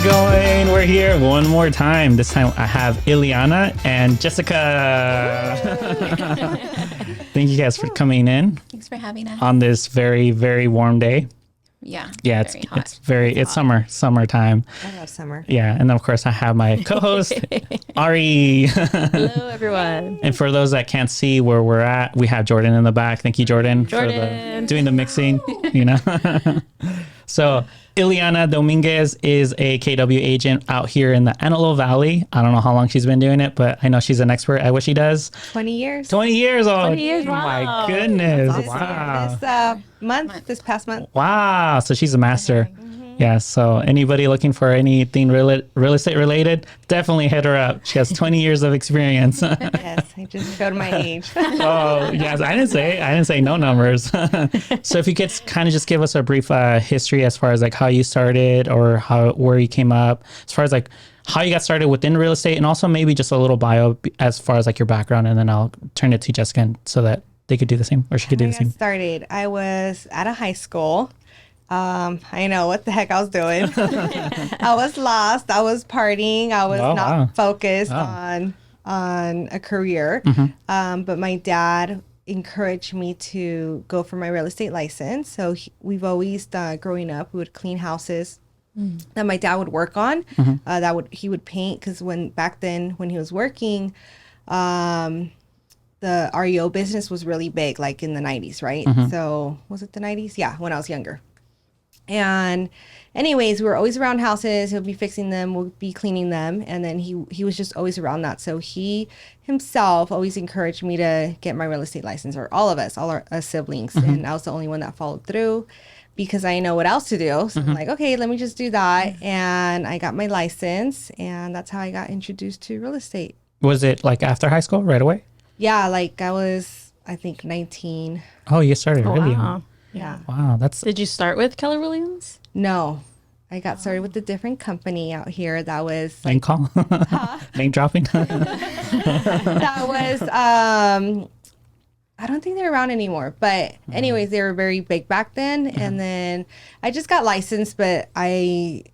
it going? We're here one more time. This time I have Ileana and Jessica. Thank you guys for coming in. Thanks for having us. On this very, very warm day. Yeah. It's summertime. I love summer. Yeah. And then of course I have my co-host, Ari. Hello, everyone. And for those that can't see where we're at, we have Jordan in the back. Thank you, Jordan. For doing the mixing, So Ileana Dominguez is a KW agent out here in the Antelope Valley. I don't know how long she's been doing it, but I know she's an expert at what she does. 20 years. 20 years old. 20 years, Oh my wow. goodness. This Wow. this past month. Wow. So she's a master. Yeah. So anybody looking for anything real estate related, definitely hit her up. She has 20 years of experience. Yes, I just showed my age. Oh, yes. I didn't say no numbers. So if you could kind of just give us a brief history as far as like how you started or where you came up, as far as like how you got started within real estate, and also maybe just a little bio as far as like your background, and then I'll turn it to Jessica so that they could do the same, or she could do the same. Started. I was at a high school. I know what the heck I was doing. I was lost. I was partying. I was not focused on a career. But my dad encouraged me to go for my real estate license. So we've always, growing up, we would clean houses that my dad would work on. He would paint, because back then when he was working, the REO business was really big, like in the 90s, right? So was it the 90s? Yeah, when I was younger. And anyways, we were always around houses. He'll be fixing them, we'll be cleaning them. And then he was just always around that. So he himself always encouraged me to get my real estate license, or all our siblings. And I was the only one that followed through because I didn't know what else to do. So I'm like, okay, let me just do that. And I got my license, and that's how I got introduced to real estate. Was it like after high school right away? Yeah, like I was, I think, 19. Oh, you started really young. Wow. Yeah. Wow, that's Did you start with Keller Williams? No, I got started with a different company out here that was name call, name dropping. that was I don't think they're around anymore, but anyways, they were very big back then. And then I just got licensed, but I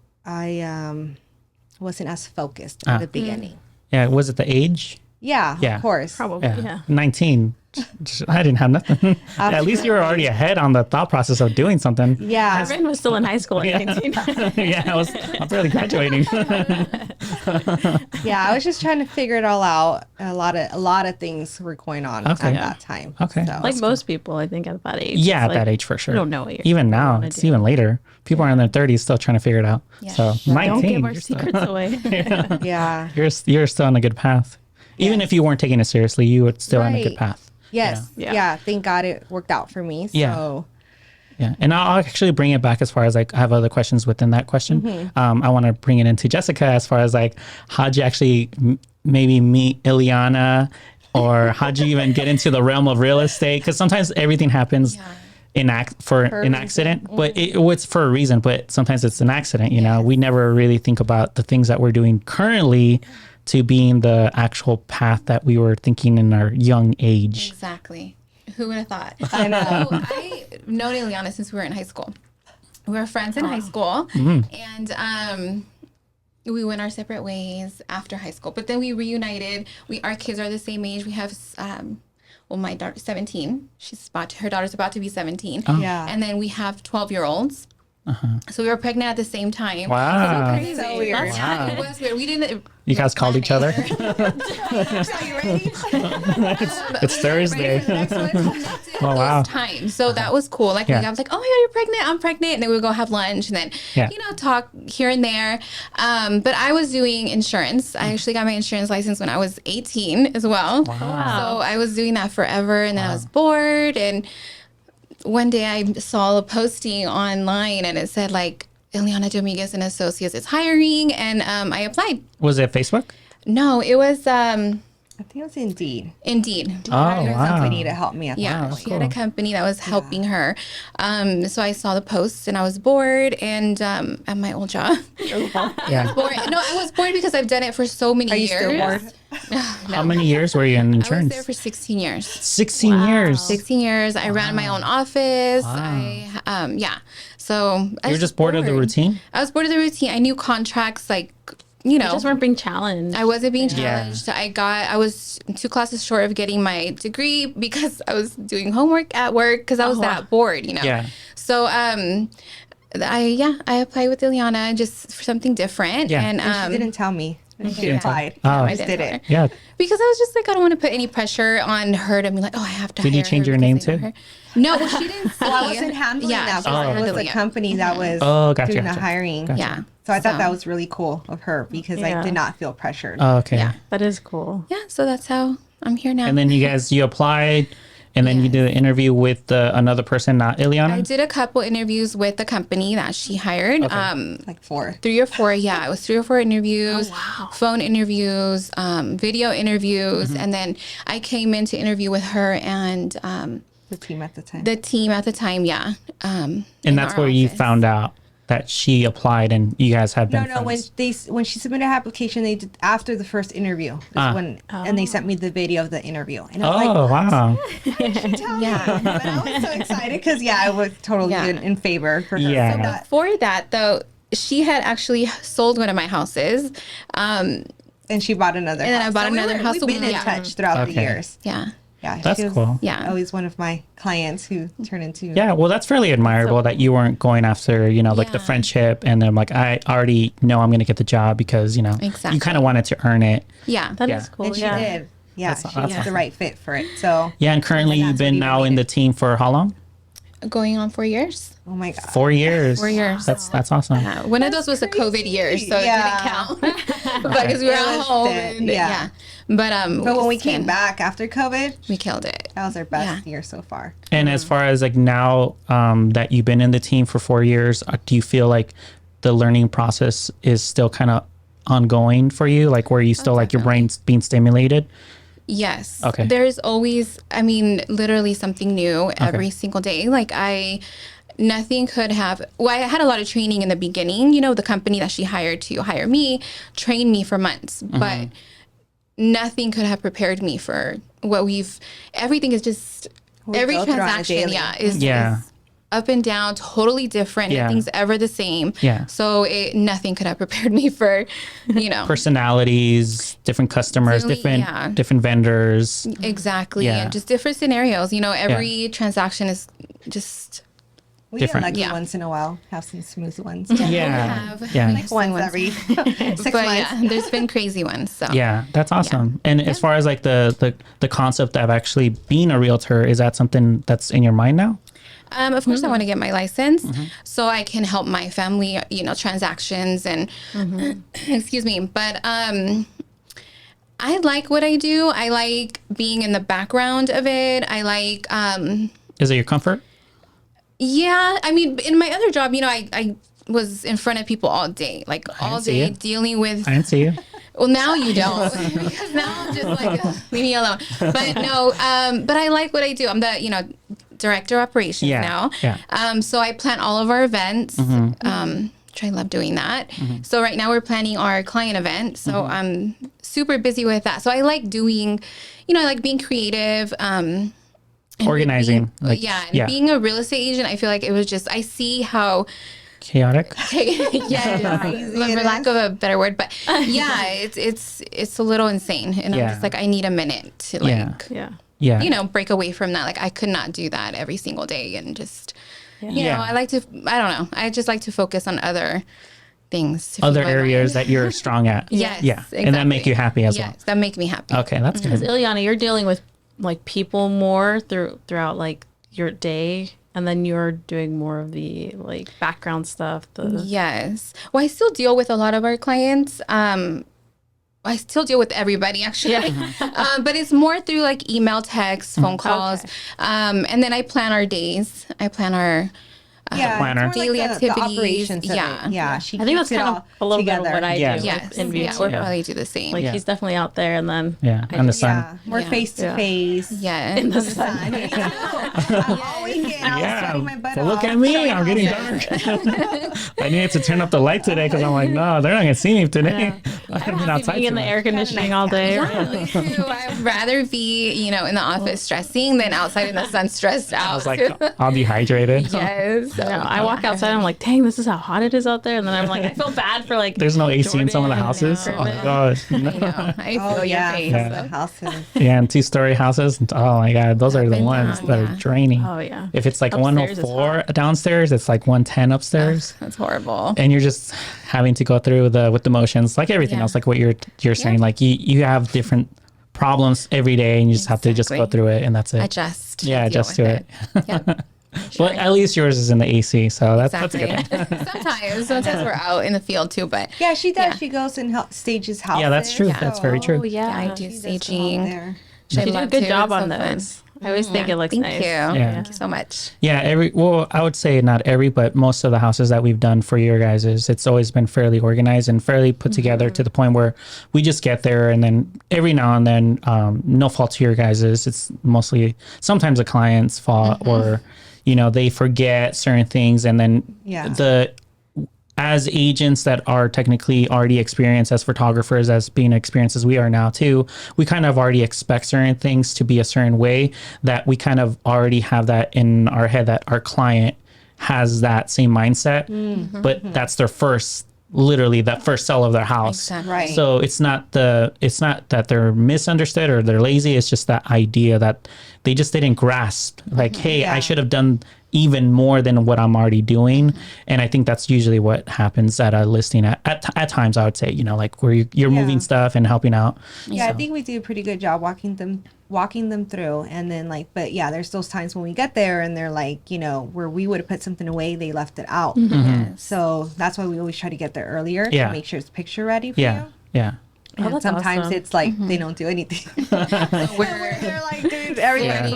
wasn't as focused at the beginning. Yeah, was it the age? Yeah, of course. Probably, yeah. 19. I didn't have nothing. At least you were already ahead on the thought process of doing something. Yeah. My friend was still in high school at 19. Yeah, I was barely graduating. Yeah, I was just trying to figure it all out. A lot of things were going on at that time. Okay. So. Like most people, I think, at that age. Yeah, at like, that age for sure. You don't know what you're even now, it's even later. People are in their 30s still trying to figure it out. Yeah. So 19. Don't give our you're secrets away. Yeah. You're still on a good path. Even if you weren't taking it seriously, you would still on a good path. Yes. Yeah. Thank God it worked out for me. So. Yeah. And I'll actually bring it back as far as like I have other questions within that question. I want to bring it into Jessica as far as like how'd you actually maybe meet Ileana, or how'd you even get into the realm of real estate? Because sometimes everything happens an accident, but it's for a reason, but sometimes it's an accident. You know, we never really think about the things that we're doing currently to being the actual path that we were thinking in our young age. Exactly. Who would have thought? I know. So I've known Ileana since we were in high school. We were friends in high school, and we went our separate ways after high school. But then we reunited. Our kids are the same age. We have, my daughter's 17. Her daughter's about to be 17. Yeah. And then we have 12-year-olds. So we were pregnant at the same time. Wow. Crazy. So weird. Wow. It was weird. We didn't. You guys called each other? Are you ready? It's Thursday. Oh, wow. Time. So that was cool. Like, I was like, oh my God, you're pregnant. I'm pregnant. And then we would go have lunch and then, talk here and there. But I was doing insurance. I actually got my insurance license when I was 18 as well. Wow. So I was doing that forever. And then I was bored. And one day I saw a posting online and it said like, Ileana Dominguez and Associates is hiring, and I applied. Was it Facebook? No, it was I think it was Indeed. Indeed. Oh, wow. Company to help me at Yeah, that. she had a company that was helping her. So I saw the posts and I was bored, and at my old job. Yeah. Bored. No, I was bored because I've done it for so many years. Are you still bored? How many years were you in I insurance? was there for 16 years. 16 years. 16 years. I ran my own office. Wow. So You were just bored of the routine? I was bored of the routine. I knew contracts, like, you You know, just weren't being challenged. I wasn't being Yeah. challenged. I was 2 classes short of getting my degree because I was doing homework at work because I was that bored, you know. Yeah. So I applied with Ileana just for something different. Yeah. And And she didn't tell me. And she didn't tell- applied. Oh. I I just did didn't it. Yeah. because I was just like, I don't want to put any pressure on her to be like, oh, I have to Did you hire change her your because name I know too? her. No, well, she didn't see. Well, I wasn't handling that. she Because wasn't it was handling the it. company that was Gotcha, doing the gotcha. hiring. Gotcha. Yeah. So I thought So- that was really cool of her because I Yeah. did not feel pressured. Oh, okay. Yeah. That is cool. Yeah, so that's how I'm here now. And then you applied, and then you Yes. did an interview with another person, not Ileana? I did a couple interviews with the company that she hired. Like 4. 3 or 4, yeah. It was 3 or 4 interviews, wow. phone interviews, video interviews, and then I came in to interview with her and The team at the time. the team at the time, yeah. And that's where you office. found out that she applied, and you guys have been No, friends. when she submitted her application, they did after the first interview. And they sent me the video of the interview. And I was like, Oh, wow. Yeah. but I was so excited because I was totally Yeah. in favor for her. Yeah. So that- Before that, though, she had actually sold one of my houses. and she bought another And then house. I bought another house, We've so been in yeah. touch throughout the Okay. years. Yeah. Yeah, That's she was cool. Yeah. always one of my clients who turned into. Yeah, well, that's fairly admirable that you weren't going after, like the Yeah. friendship, and then like, I already know I'm going to get the job because, you Exactly. kind of wanted to earn it. Yeah. That is Yeah. cool. And she yeah. did. Yeah, That's- she that's was the right fit for it. So, Yeah, and currently That's you've what been we now in the team for how long? Going on 4 years. oh my God. 4 years. 4 years. That's awesome. One of those was a COVID year, so Yeah. it didn't count. Because we were It at was home. dead, And, yeah. yeah. But But when we it's came been- back after COVID, we killed it. that was our best Yeah. year so far. And as far as like now that you've been in the team for 4 years, do you feel like the learning process is still kind of ongoing for you? Like where you still like your brain's being stimulated? Yes. Okay. There's always, literally something new every single day. Like nothing could have, well, I had a lot of training in the beginning, the company that she hired to hire me trained me for months, but nothing could have prepared me for what everything is just, every go through on a transaction, daily. is up and down, totally different. Yeah. Nothing's ever the same. Yeah. So nothing could have prepared me for, Personalities, different customers, Really, different yeah. different vendors. exactly. Yeah. And just different scenarios. Every transaction is just We Different. get lucky Yeah. once in a while, have some smooth ones. Yeah. Yeah. Like once every 6 but months. yeah, there's been crazy ones. So Yeah, that's awesome. And as far as like the concept of actually being a realtor, is that something that's in your mind now? of course I want to get my license so I can help my family, transactions and excuse me. But I like what I do. I like being in the background of it. I like Is it your comfort? yeah, in my other job, I was in front of people all day, like all didn't see day it. dealing with I didn't see you. Well, now you don't, because now I'm just like, leave me alone. But no, but I like what I do. I'm the, director of operations Yeah, now. yeah. So I plan all of our events. Which I love doing that. So right now we're planning our client event. So I'm super busy with that. So I like doing, I like being creative. And Organizing, being, like, and being a real estate agent, I feel like it was just, I see how Chaotic. yeah, for lack of a better word, but yeah, it's a little insane, and I'm just like, I need a minute to like, Yeah. Yeah. break away from that. Like I could not do that every single day, and just, Yeah. I like to, I don't know, I just like to focus on other things, to Other feed my areas mind. that you're strong at. Yes, Yeah. And that make exactly. you happy as Yes, that make me happy. well. Okay, that's Because good. Ileana, you're dealing with like people more throughout like your day, and then you're doing more of the like background stuff. Yes. Well, I still deal with a lot of our clients. I still deal with everybody actually, but it's more through like email, text, phone calls, Okay. and then I plan our days. I plan our planner. it's more daily like the activities. operations of it. Yeah. Yeah. She I think that's keeps it kind of all a little bit together. of what I Yeah. do. Yes, With InView yeah, we'll too. probably do the same. Like Yeah. he's definitely out there, and then Yeah. And the sun. Yeah, more Yeah. face to face. Yeah. in the sun. All weekend, I was sweating my butt But look off. at me. I'm getting dark. I needed to turn up the light today because I'm like, no, they're not going to see me today. I'm going to be outside Being in the tonight. air conditioning all day. Yeah, me too. I'd rather be, in the office stressing than outside in the sun stressed out. I was like, I'll dehydrated. yes. So I walk outside, I'm like, dang, this is how hot it is out there. And then I'm like, I feel bad for like. There's no AC in some of the houses. Oh my god. I know. I feel your face. The houses. Yeah, and 2-story houses. Oh my god, those are the ones that are draining. Oh yeah. If it's like Upstairs is 104 downstairs, it's like 110 upstairs. That's horrible. And you're just having to go through with the motions, like everything else, like what you're saying. Like you have different problems every day, and you just have to just go through it, and that's it. Adjust. Yeah, adjust to it. Yep. Well, at least yours is in the AC, so that's a good thing. Sometimes we're out in the field too, but Yeah, she does. She goes and stages houses. Yeah, that's true. Yeah. That's very true. Oh yeah. I do staging. There. You do a love good to. job It's on so fun. those. I always think it looks Thank nice. you. Yeah. Thank you so much. Yeah, I would say not every, but most of the houses that we've done for your guys' it's always been fairly organized and fairly put together to the point where we just get there, and then every now and then, no fault to your guys', it's mostly sometimes a client's fault or, they forget certain things, and then as agents that are technically already experienced as photographers, as being experienced as we are now too, we kind of already expect certain things to be a certain way, that we kind of already have that in our head that our client has that same mindset, but that's their literally that first sell of their house. Exactly. Right. So it's not that they're misunderstood or they're lazy. It's just that idea that they just didn't grasp. Like, hey, I should have done even more than what I'm already doing. And I think that's usually what happens at a listing at times, I would say, like where you're moving stuff and helping out. Yeah, I think we do a pretty good job walking them through, and then but there's those times when we get there and they're like, where we would have put something away, they left it out. So that's why we always try to get there earlier to make sure it's picture ready for you. Yeah. And that's sometimes awesome. it's like they don't do anything. They're like, dude, everything.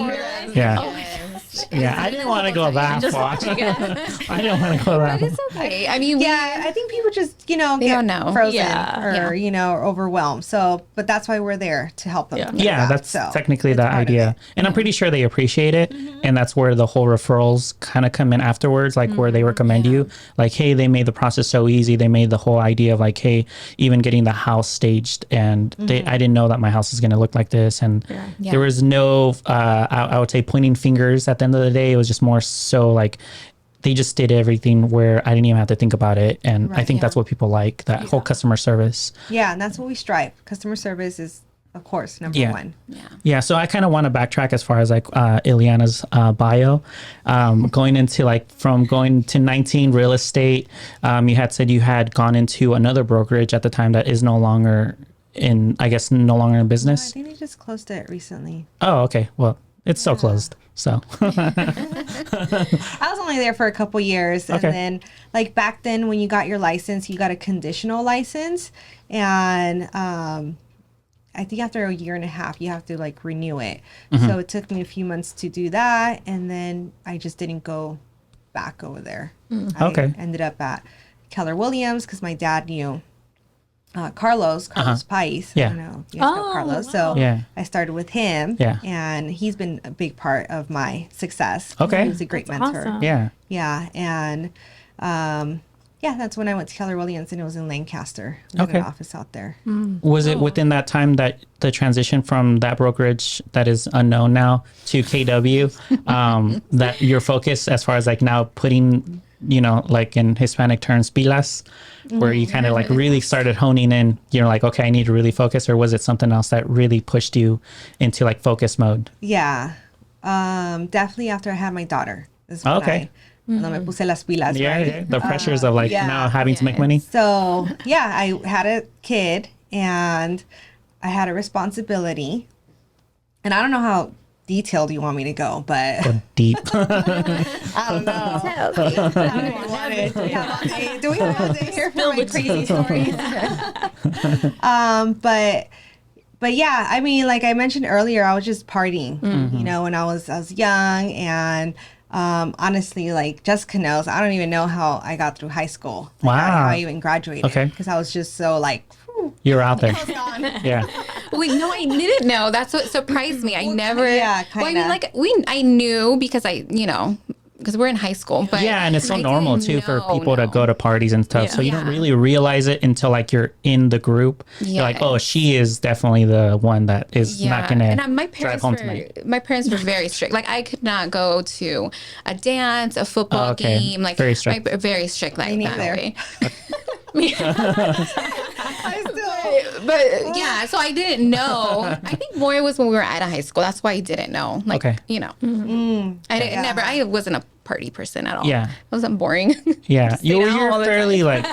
Yeah, I didn't want to go that far. I didn't want to go that far. It's okay. I mean, I think people just, get don't know. frozen Yeah. or overwhelmed. So, but that's why we're there to help them. Yeah. get Yeah, that. that's So, technically it's the part of idea. it. And I'm pretty sure they appreciate it. And that's where the whole referrals kind of come in afterwards, like where they recommend you. Like, hey, they made the process so easy. They made the whole idea of like, hey, even getting the house staged. And I didn't know that my house is going to look like this. And there was no, I would say, pointing fingers at the end of the day. It was just more so like, they just did everything where I didn't even have to think about it. And I think that's what people like, that whole customer service. Yeah, and that's what we strive. Customer service is, of course, number one. Yeah, so I kind of want to backtrack as far as like Ileana's bio, going into like from going to 19 real estate. You had said you had gone into another brokerage at the time that is no longer in business. I think they just closed it recently. Oh, okay. Well, it's still closed. So I was only there for a couple years, and then like back then when you got your license, you got a conditional license, and I think after a year and a half you have to like renew it. So it took me a few months to do that, and then I just didn't go back over there. I ended up at Keller Williams because my dad knew Carlos Pais. Yeah. I don't know if you guys know Carlos. Wow. So I started with him. Yeah. And he's been a big part of my success. Okay. He was a great mentor. awesome. yeah. Yeah. And that's when I went to Keller Williams, and it was in Lancaster. We had an office out there. Was it within that time that the transition from that brokerage that is unknown now to KW, that your focus as far as like now putting, like in Hispanic terms, pilas, where you kind of like really started honing in, like, okay, I need to really focus, or was it something else that really pushed you into like focus mode? Yeah. Definitely after I had my daughter. Is when cuando me puse las pilas, right? Yeah. The pressures of like now having to make money. So, I had a kid, and I had a responsibility. And I don't know how detailed you want me to go, but Deep. I don't know. Do we have to hear for my crazy stories? But yeah, I mean, like I mentioned earlier, I was just partying, when I was young, and honestly, like Jessica knows, I don't even know how I got through high school. Like, how I even graduated. Okay. Because I was just so like, You're out there. Yeah. Wait, no, I didn't know. That's what surprised me. I never. Yeah, Well, I kinda. mean, like I knew because I, because we're in high school. But yeah, and it's so I normal didn't too for know, people to go to parties and stuff. Yeah. So you don't Yeah. really realize it until like you're in the group. You're like, oh, Yes. she is definitely the one that is not gonna and my drive parents home were tonight. my parents were very strict. Like I could not go to a dance, a football Oh, okay. game. Like Very strict. very strict like Me that neither. way. I still. But yeah, so I didn't know. I think more was when we were out of high school. That's why I didn't know. Like, Okay. you know, Mm, I didn't never. I wasn't a party person at all. Yeah. I wasn't boring. Yeah, Stayed out all you're the fairly like.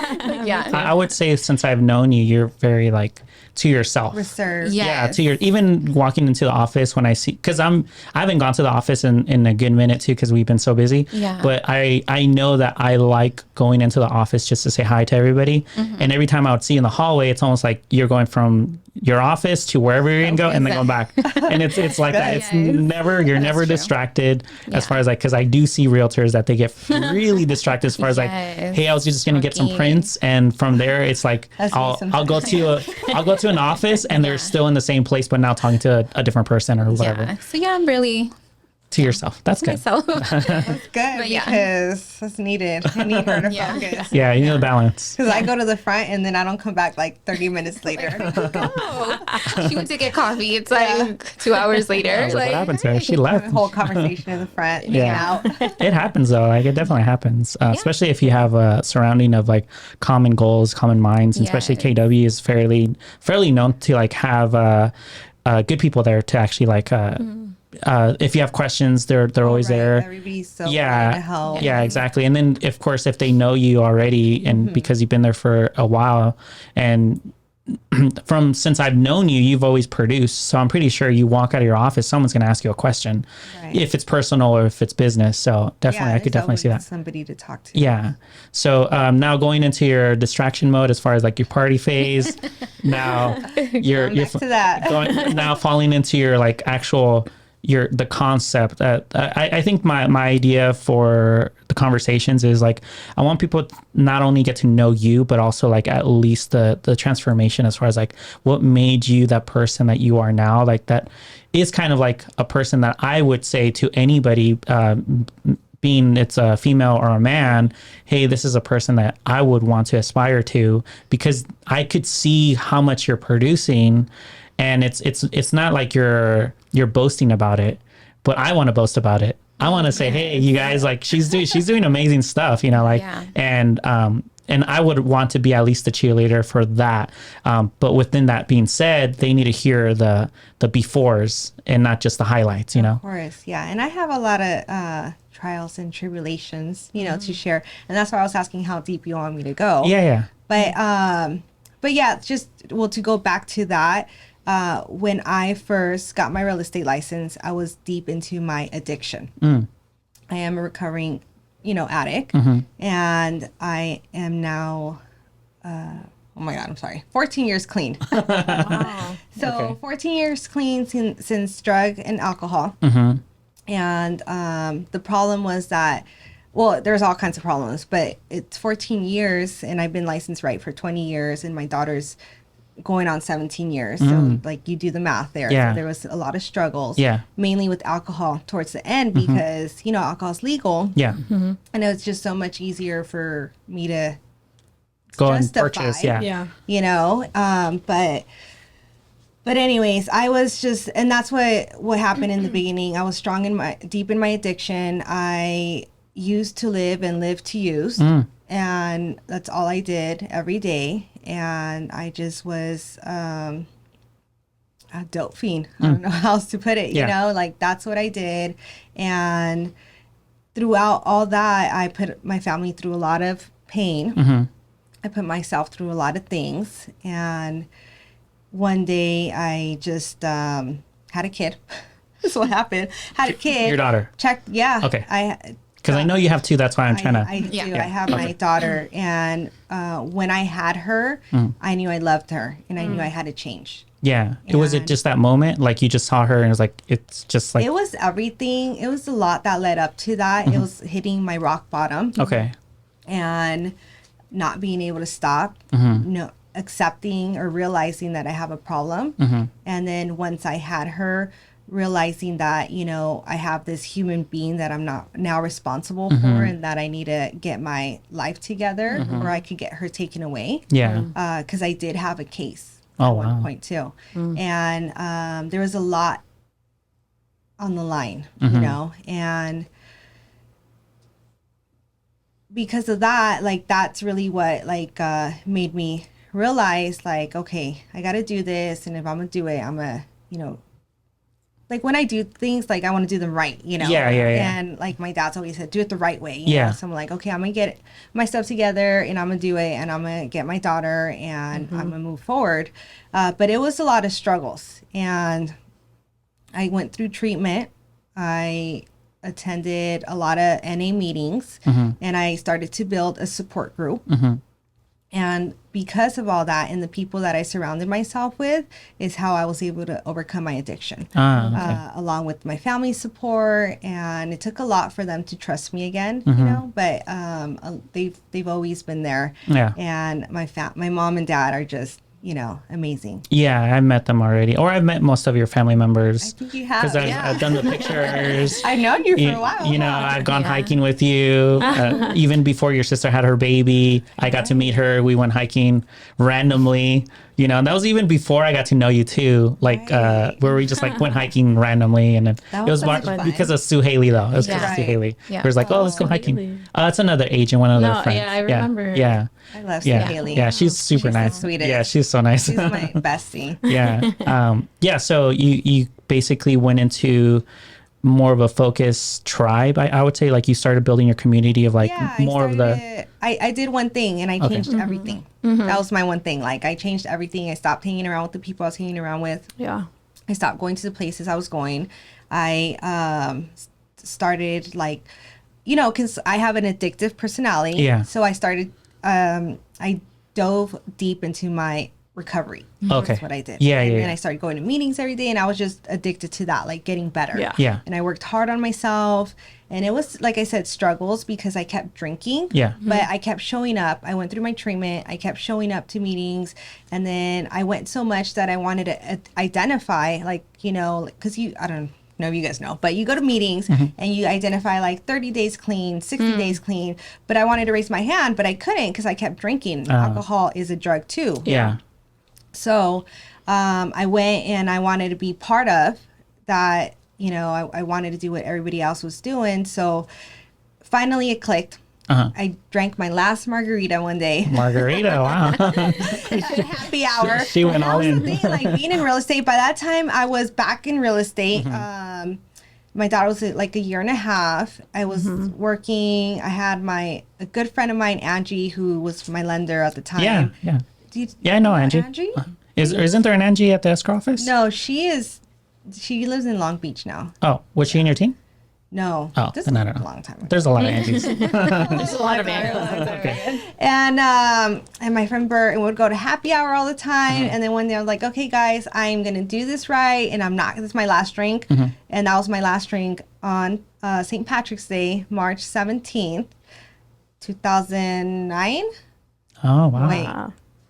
yeah. I would say since I've known you, you're very like to yourself. reserved. Yeah. Yeah, to your even walking into the office when I see because I haven't gone to the office in a good minute too because we've been so busy. Yeah. But I know that I like going into the office just to say hi to everybody. And every time I would see in the hallway, it's almost like you're going from your office to wherever you're gonna go and then going back. And it's like that. It's Yes. never you're never true. distracted as Yeah. far as like because I do see realtors that they get really distracted as far as like, Yes. hey, I was just gonna get some Talking. prints and from there it's like That's me I'll go to I'll go to an office and they're still in the same place but now talking to a different person or whatever. Yeah. So yeah, I'm really To yourself. That's good. myself. That's good But yeah. because it's needed. I need her to Yeah. focus. Yeah, you need a balance. Because I go to the front and then I don't come back like 30 minutes later. She went to get coffee. It's like 2 hours later. I was like, what happened to her? She The left. whole conversation in the front. Yeah. Yeah. Out. It happens though. Like it definitely happens, especially if you have a surrounding of like common goals, common minds, and especially Yes. KW is fairly known to like have good people there to actually like if you have questions, they're always Right. there. Everybody's so Yeah. willing to help. Yeah, exactly. And then of course if they know you already and because you've been there for a while and from since I've known you, you've always produced. So I'm pretty sure you walk out of your office, someone's going to ask you a question, Right. if it's personal or if it's business. So definitely, I could there's definitely see always that. Somebody to talk to. Yeah. So now going into your distraction mode, as far as like your party phase, now you're Back to that. going now falling into your like actual the concept. I think my idea for the conversations is like I want people to not only get to know you but also like at least the transformation as far as like what made you that person that you are now. Like that is kind of like a person that I would say to anybody being it's a female or a man, hey, this is a person that I would want to aspire to because I could see how much you're producing. And it's not like you're boasting about it, but I want to boast about it. I want to say, hey, you guys, like she's doing amazing stuff, you know, like, Yeah. and I would want to be at least the cheerleader for that. But within that being said, they need to hear the befores and not just the highlights, you know? Of course, yeah. And I have a lot of trials and tribulations, you know, to share. And that's why I was asking how deep you want me to go. Yeah. But yeah, just to go back to that, when I first got my real estate license, I was deep into my addiction. I am a recovering, addict, and I am now, oh my God, I'm sorry, 14 years clean. Wow. So Okay. 14 years clean since drug and alcohol. And the problem was that, well, there's all kinds of problems, but it's 14 years and I've been licensed right for 20 years and my daughter's going on 17 years. So like you do the math there. Yeah. So there was a lot of struggles, Yeah. mainly with alcohol towards the end because, alcohol's legal. Yeah. And it was just so much easier for me to Go and justify, purchase. Yeah. Yeah. But anyways, I was just, and that's what happened in the beginning. I was deep in my addiction. I used to live and live to use. And that's all I did every day. And I just was a dope fiend. I don't know how else to put it, Yeah. like that's what I did. And throughout all that, I put my family through a lot of pain. I put myself through a lot of things. And one day I just had a kid. That's what happened. Had a kid. Your daughter. Checked. Yeah. Okay. Because I know you have two. That's why I'm trying to. I do. Yeah. I have my daughter, and when I had her, I knew I loved her, and I knew I had to change. Yeah. Was it And- just that moment? Like you just saw her and it was like, it's just like, It was everything. It was a lot that led up to that. It was hitting my rock bottom okay. and not being able to stop. No, accepting or realizing that I have a problem. And then once I had her, realizing that, you know, I have this human being that I'm not now responsible for, and that I need to get my life together or I could get her taken away. Yeah. Because I did have a case Oh, at one wow. point too. And there was a lot on the line, you know, and because of that, like, that's really what, like, made me realize, like, okay, I got to do this. And if I'm going to do it, I'm going to, you know, like, when I do things, like, I want to do them right, you know? Yeah. And, like, my dad's always said, do it the right way, you know? So I'm like, okay, I'm going to get my stuff together, and I'm going to do it, and I'm going to get my daughter, and I'm going to move forward. But it was a lot of struggles. And I went through treatment. I attended a lot of NA meetings, and I started to build a support group. And because of all that and the people that I surrounded myself with is how I was able to overcome my addiction, along with my family support. And it took a lot for them to trust me again, you know, but they've always been there. Yeah. And my mom and dad are just, you know, amazing. Yeah, I met them already, or I've met most of your family members. I think you have. Because I've done the pictures. I've known you for a while. You know, I've gone hiking with you. Even before your sister had her baby, I got to meet her. We went hiking randomly. You know, and that was even before I got to know you too. Like, where we just like went hiking randomly, and then That it was was so much fun. because of Sue Haley though. It was because of Yeah. Sue Haley. Yeah. It was like, oh, let's go hiking. Haley. It's another agent, one of their No, friends. yeah, I remember. Yeah. I love Sue Yeah. Haley. Yeah, she's super She's the nice. sweetest. Yeah, she's so nice. She's my bestie. Yeah. So you basically went into more of a focused tribe. I would say, like, you started building your community of like more of the. I did one thing, and I changed everything. That was my one thing. Like, I changed everything. I stopped hanging around with the people I was hanging around with. Yeah. I stopped going to the places I was going. I started, like, you know, because I have an addictive personality. Yeah. So I started. I dove deep into my recovery. Okay. That's what I did. Yeah, and yeah, then yeah. I started going to meetings every day, and I was just addicted to that, like getting better. Yeah. Yeah. And I worked hard on myself, and it was, like I said, struggles because I kept drinking. Yeah. But I kept showing up. I went through my treatment. I kept showing up to meetings, and then I went so much that I wanted to identify, like, you know, because I don't know if you guys know, but you go to meetings and you identify like 30 days clean, 60 days clean. But I wanted to raise my hand, but I couldn't because I kept drinking. Alcohol is a drug too. Yeah. So I went, and I wanted to be part of that. You know, I wanted to do what everybody else was doing. So finally it clicked. I drank my last margarita one day. Margarita. Wow. Happy hour. She went And that all was in. the thing, like, being in real estate. By that time, I was back in real estate. My daughter was like a year and a half. I was working. I had a good friend of mine, Angie, who was my lender at the time. Yeah. Yeah. Do you Yeah, I know Angie. Angie? Isn't there an Angie at the escrow office? No, she is. She lives in Long Beach now. Oh, was she in your team? No. Oh, this then was I don't know. a long time ago. There's a lot of Angies. There's a lot of And my friend Bert would go to happy hour all the time. And then one day I was like, okay, guys, I'm going to do this right. And I'm not, this is my last drink. And that was my last drink on St. Patrick's Day, March 17th, 2009. Oh, wow. Wait,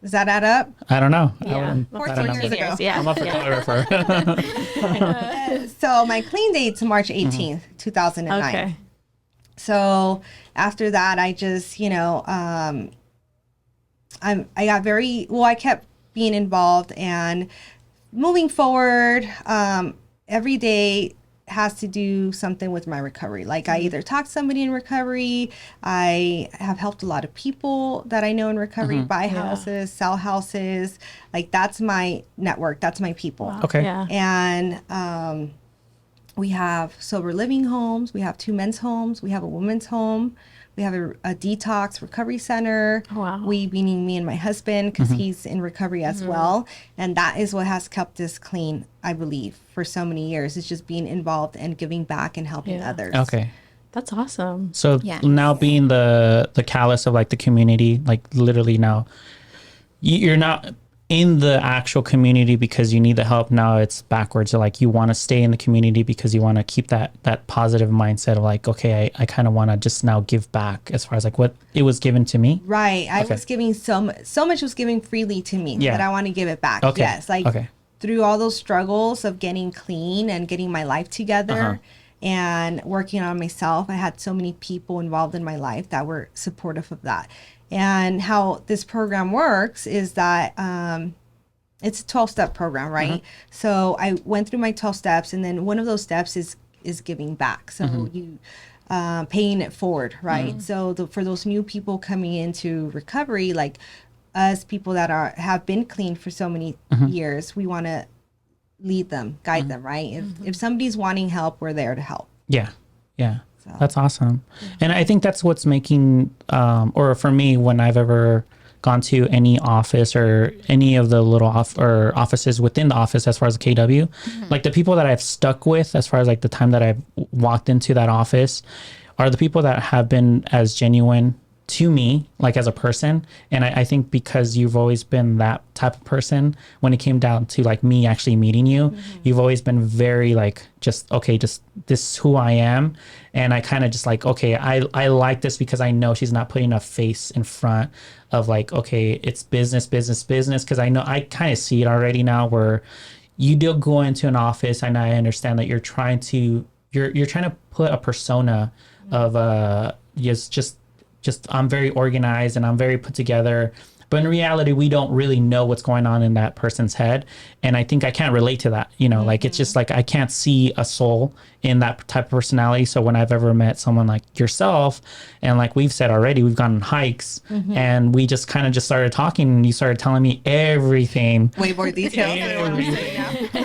does that add up? I don't know. Yeah. I 14 don't know. years ago. Yeah. I'm a photographer. So my clean date's March 18th, 2009. Okay. So after that, I just, you know, I got I kept being involved and moving forward. Every day has to do something with my recovery. Like, I either talk to somebody in recovery. I have helped a lot of people that I know in recovery buy houses, sell houses. Like, that's my network. That's my people. Wow. Okay. Yeah. And we have sober living homes. We have 2 men's homes. We have a women's home. We have a detox recovery center. Oh, wow. We, meaning me and my husband, because he's in recovery as well. And that is what has kept us clean, I believe, for so many years. It's just being involved and giving back and helping Yeah. others. Okay. That's awesome. So Yes. now being the callus of like the community, like literally now, you're not in the actual community because you need the help. Now it's backwards. So like, you want to stay in the community because you want to keep that positive mindset of like, okay, I kind of want to just now give back as far as like what it was given to me. Right. I Okay. was giving so much was given freely to me Yeah. that I want to give it back. Okay. Yes. Like, Okay. through all those struggles of getting clean and getting my life together and working on myself, I had so many people involved in my life that were supportive of that. And how this program works is that it's a 12-step program, right? So I went through my 12 steps, and then one of those steps is giving back. So you paying it forward, right? So for those new people coming into recovery, like us people that have been clean for so many years, we want to lead them, guide them, right? If somebody's wanting help, we're there to help. Yeah. That's awesome. And I think that's what's making, or for me, when I've ever gone to any office or any of the little offices within the office, as far as the KW, like the people that I've stuck with, as far as like the time that I've walked into that office, are the people that have been as genuine to me, like as a person. And I think because you've always been that type of person, when it came down to like me actually meeting you, you've always been very like, just this is who I am. And I kind of just like, okay, I like this because I know she's not putting a face in front of like, okay, it's business. Cause I know, I kind of see it already now where you do go into an office, and I understand that you're trying to put a persona of just I'm very organized and I'm very put together. But in reality, we don't really know what's going on in that person's head. And I think I can't relate to that. Like it's just like I can't see a soul in that type of personality. So when I've ever met someone like yourself, and like we've said already, we've gone on hikes and we just kind of just started talking, and you started telling me everything. Way more details.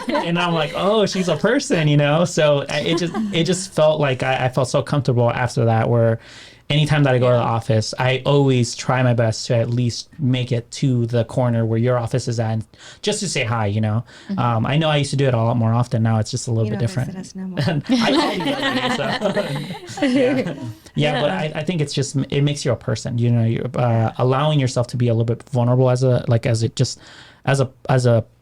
And I'm like, oh, she's a person, So it just felt like I felt so comfortable after that, where anytime that I go to the office, I always try my best to at least make it to the corner where your office is at, just to say hi, I know I used to do it a lot more often. Now it's just a little bit different. Visit us no more. I call you that, so. Yeah, but I think it's just, it makes you a person, you're allowing yourself to be a little bit vulnerable as a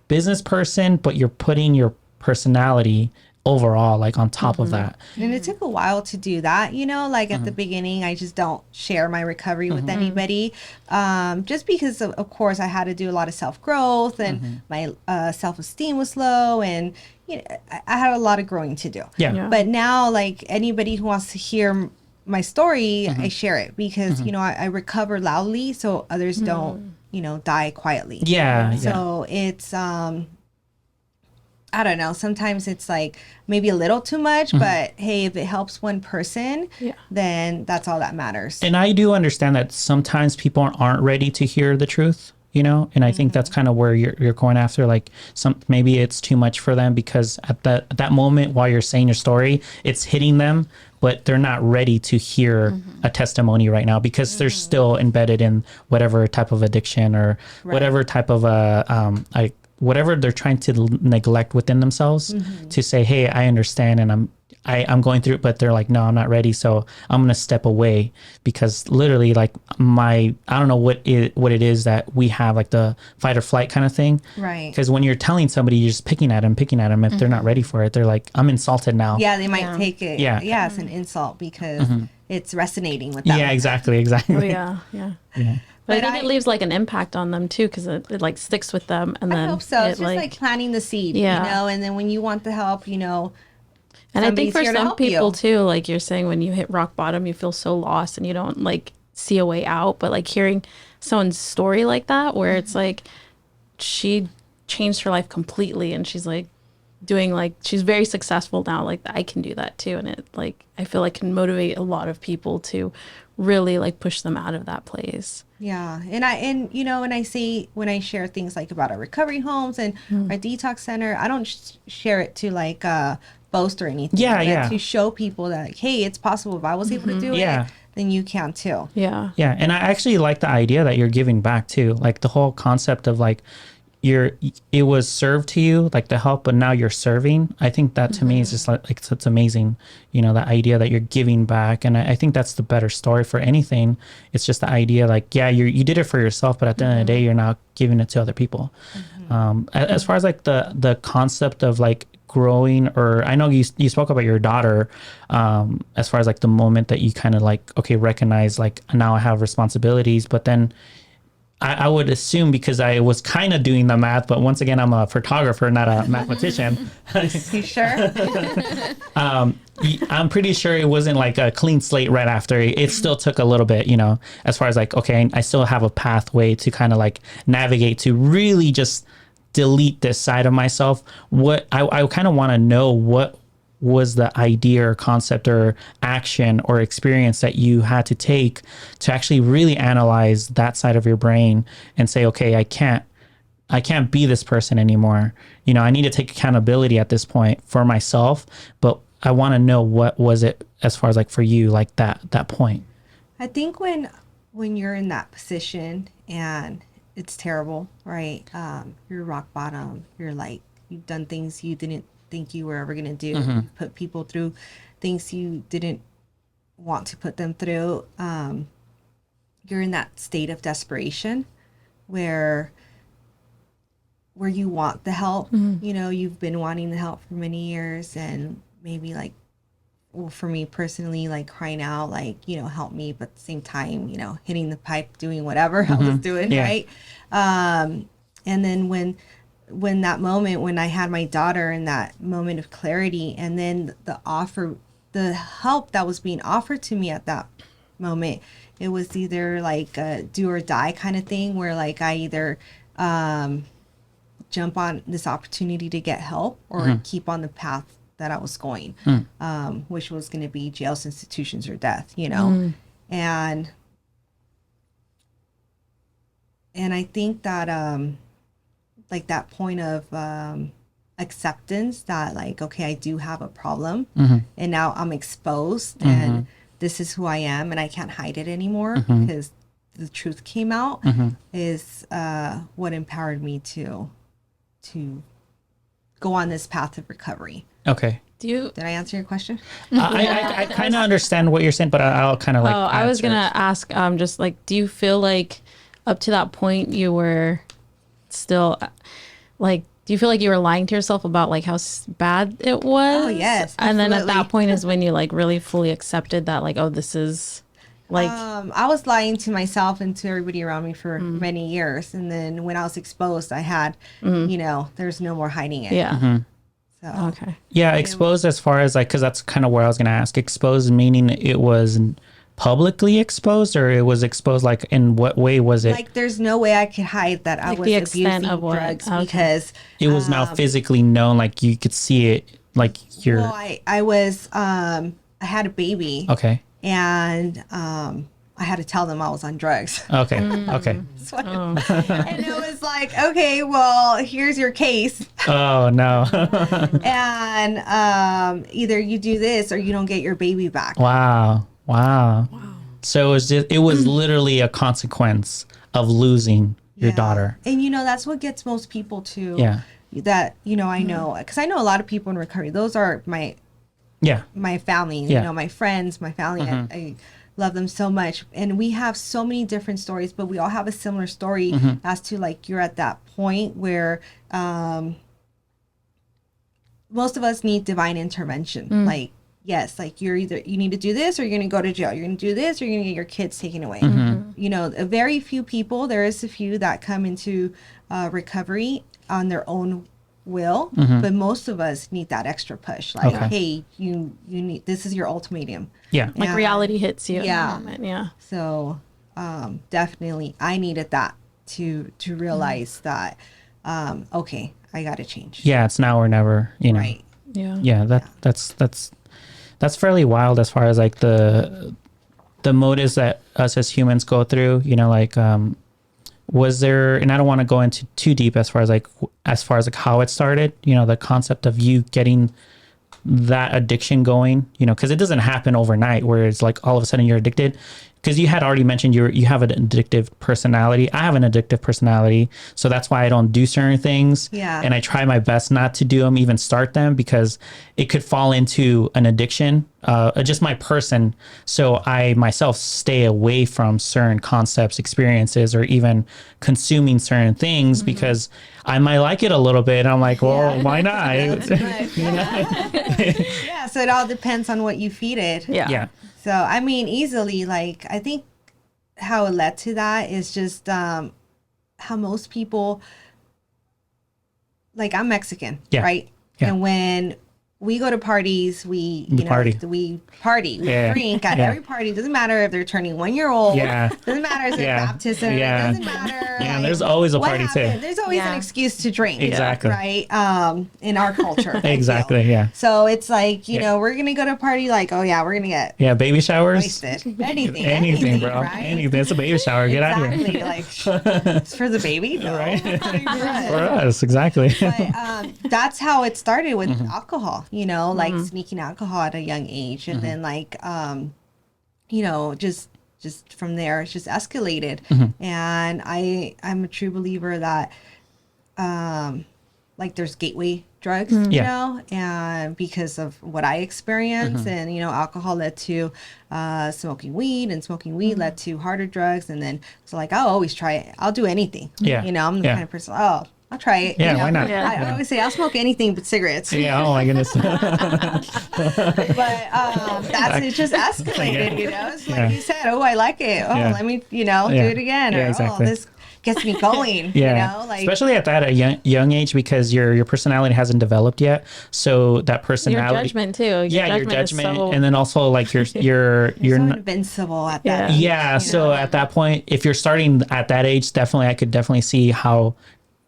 business person, but you're putting your personality overall like on top of that. And it took a while to do that, like at the beginning, I just don't share my recovery with anybody, just because of course I had to do a lot of self-growth, and my self-esteem was low, and I had a lot of growing to do. But now, like, anybody who wants to hear my story, I share it because I recover loudly so others don't die quietly. So it's I don't know, sometimes it's like maybe a little too much, but hey, if it helps one person, then that's all that matters. And I do understand that sometimes people aren't ready to hear the truth, and I think that's kind of where you're going after, like maybe it's too much for them because at that moment while you're saying your story, it's hitting them, but they're not ready to hear a testimony right now because they're still embedded in whatever type of addiction or whatever type of whatever they're trying to neglect within themselves, to say, hey, I understand and I'm going through it, but they're like, no, I'm not ready. So I'm going to step away because literally like I don't know what it is that we have, like the fight or flight kind of thing. Right. Because when you're telling somebody, you're just picking at them. If they're not ready for it, they're like, I'm insulted now. Yeah. They might take it. Yeah. It's an insult because it's resonating with them. Yeah, exactly. Oh, yeah. But I think it leaves like an impact on them too, because it like sticks with them, and then I hope so. It's just like planting the seed, and then when you want the help, and I think for some people too, like you're saying, when you hit rock bottom, you feel so lost and you don't like see a way out. But like hearing someone's story like that, where it's like she changed her life completely, and she's like doing like she's very successful now. Like I can do that too, and it like I feel like can motivate a lot of people to really like push them out of that place. Yeah. And when I share things like about our recovery homes and our detox center, I don't share it to like boast or anything. To show people that like, hey, it's possible. If I was able to do it, then you can too. Yeah. And I actually like the idea that you're giving back too. Like the whole concept of like it was served to you, like the help, but now you're serving. I think that to me is just like it's amazing, that idea that you're giving back. And I think that's the better story for anything. It's just the idea like, yeah, you did it for yourself, but at the end of the day, you're now giving it to other people. As far as like the concept of like growing, or I know you spoke about your daughter, as far as like the moment that you kind of like, okay, recognize like now I have responsibilities, but then I would assume, because I was kind of doing the math, but once again, I'm a photographer, not a mathematician. You sure? I'm pretty sure it wasn't like a clean slate right after. It still took a little bit, as far as like, okay, I still have a pathway to kind of like navigate to really just delete this side of myself. What I kind of want to know, what was the idea or concept or action or experience that you had to take to actually really analyze that side of your brain and say, okay, I can't be this person anymore. I need to take accountability at this point for myself, but I want to know, what was it as far as like for you, like that point? I think when you're in that position and it's terrible, right? You're rock bottom. You're like, you've done things you didn't think you were ever going to do. Mm-hmm. You put people through things you didn't want to put them through. You're in that state of desperation where you want the help. You've been wanting the help for many years, and maybe like, well, for me personally, like crying out, like, help me, but at the same time, hitting the pipe, doing whatever I was doing, right? And then when that moment, when I had my daughter, in that moment of clarity, and then the help that was being offered to me at that moment, it was either like a do or die kind of thing, where like I either jump on this opportunity to get help or keep on the path that I was going, which was going to be jails, institutions, or death, and I think that like that point of acceptance that like, okay, I do have a problem, and now I'm exposed, and this is who I am, and I can't hide it anymore because the truth came out, is what empowered me to go on this path of recovery. Okay. Did I answer your question? I kind of understand what you're saying, but I'll kind of like. Oh, I was gonna ask, just like, do you feel like up to that point you were still, like, do you feel like you were lying to yourself about like how bad it was? Oh yes, and absolutely. then at that point is when you like really fully accepted that, like, oh, this is like. I was lying to myself and to everybody around me for many years, and then when I was exposed, I had, there's no more hiding it. Yeah. So. Okay. Yeah, exposed as far as like, because that's kind of where I was going to ask. Exposed meaning it was publicly exposed, or it was exposed like in what way was it? Like there's no way I could hide that I was abusing drugs, because it was now physically known, like you could see it, like you're. Well, I was I had a baby. Okay. And I had to tell them I was on drugs. Okay. Okay. And it was like, okay, well, here's your case. Oh no. And either you do this or you don't get your baby back. Wow. So it was literally a consequence of losing your daughter. And that's what gets most people to. Yeah. That I know, because I know a lot of people in recovery. Those are my family. My friends, my family. I love them so much, and we have so many different stories, but we all have a similar story as to like, you're at that point where most of us need divine intervention. Like, yes, like you need to do this or you're going to go to jail. You're going to do this or you're going to get your kids taken away. A very few people, there is a few that come into recovery on their own will, but most of us need that extra push. Like, hey, you need, this is your ultimatum. Yeah. Like reality hits you. Yeah. In the moment. Yeah. So definitely I needed that to realize that, okay, I got to change. Yeah. It's now or never, Right. Yeah. Yeah. That's fairly wild as far as like the motives that us as humans go through, like, was there, and I don't want to go into too deep as far as how it started, the concept of you getting that addiction going, because it doesn't happen overnight where it's like all of a sudden you're addicted. Because you had already mentioned you have an addictive personality. I have an addictive personality, so that's why I don't do certain things. Yeah. And I try my best not to do them, even start them, because it could fall into an addiction. Just my person. So I myself stay away from certain concepts, experiences, or even consuming certain things because I might like it a little bit. I'm like, well, why not? Yeah. So it all depends on what you feed it. Yeah. So, I mean, easily, like, I think how it led to that is just most people, like, I'm Mexican, Yeah. right? Yeah. And when we go to parties, we party. We drink at Yeah. every party. It doesn't matter if they're turning 1 year old. Yeah. Doesn't matter if they're Yeah. baptism. Yeah. It doesn't matter. Yeah, like, there's always a what party happened. too. There's always an excuse to drink. Exactly. Right. In our culture. I Exactly. feel. Yeah. So it's like, you know, we're gonna go to a party. Like, oh yeah, we're gonna get Baby showers. wasted. Anything. Anything, bro. Right? Anything. It's a baby shower. Get out of here. Exactly. Like, it's for the baby. No. Right. For us. For us, exactly. But that's how it started with alcohol, you know, like sneaking alcohol at a young age. And then like, you know, just from there, it's just escalated. And I'm a true believer that, like, there's gateway drugs, you know, and because of what I experienced, and, you know, alcohol led to smoking weed, and smoking weed led to harder drugs. And then, so like, I'll always try it. I'll do anything. Yeah. You know, I'm the kind of person, I'll try it. Yeah, you know? why not? Yeah. I always say I'll smoke anything but cigarettes. Yeah. Oh my goodness. But it just escalated, you know. It's like you said, oh, I like it. Oh, let me, you know, do it again. Yeah, or exactly. oh, this gets me going. Yeah. You know, like, especially at that young age, because your personality hasn't developed yet. So that personality, your judgment too. Your your judgment is judgment, and then also like you're you're so invincible at that. age, yeah. you So know? at that point, if you're starting at that age, I could definitely see how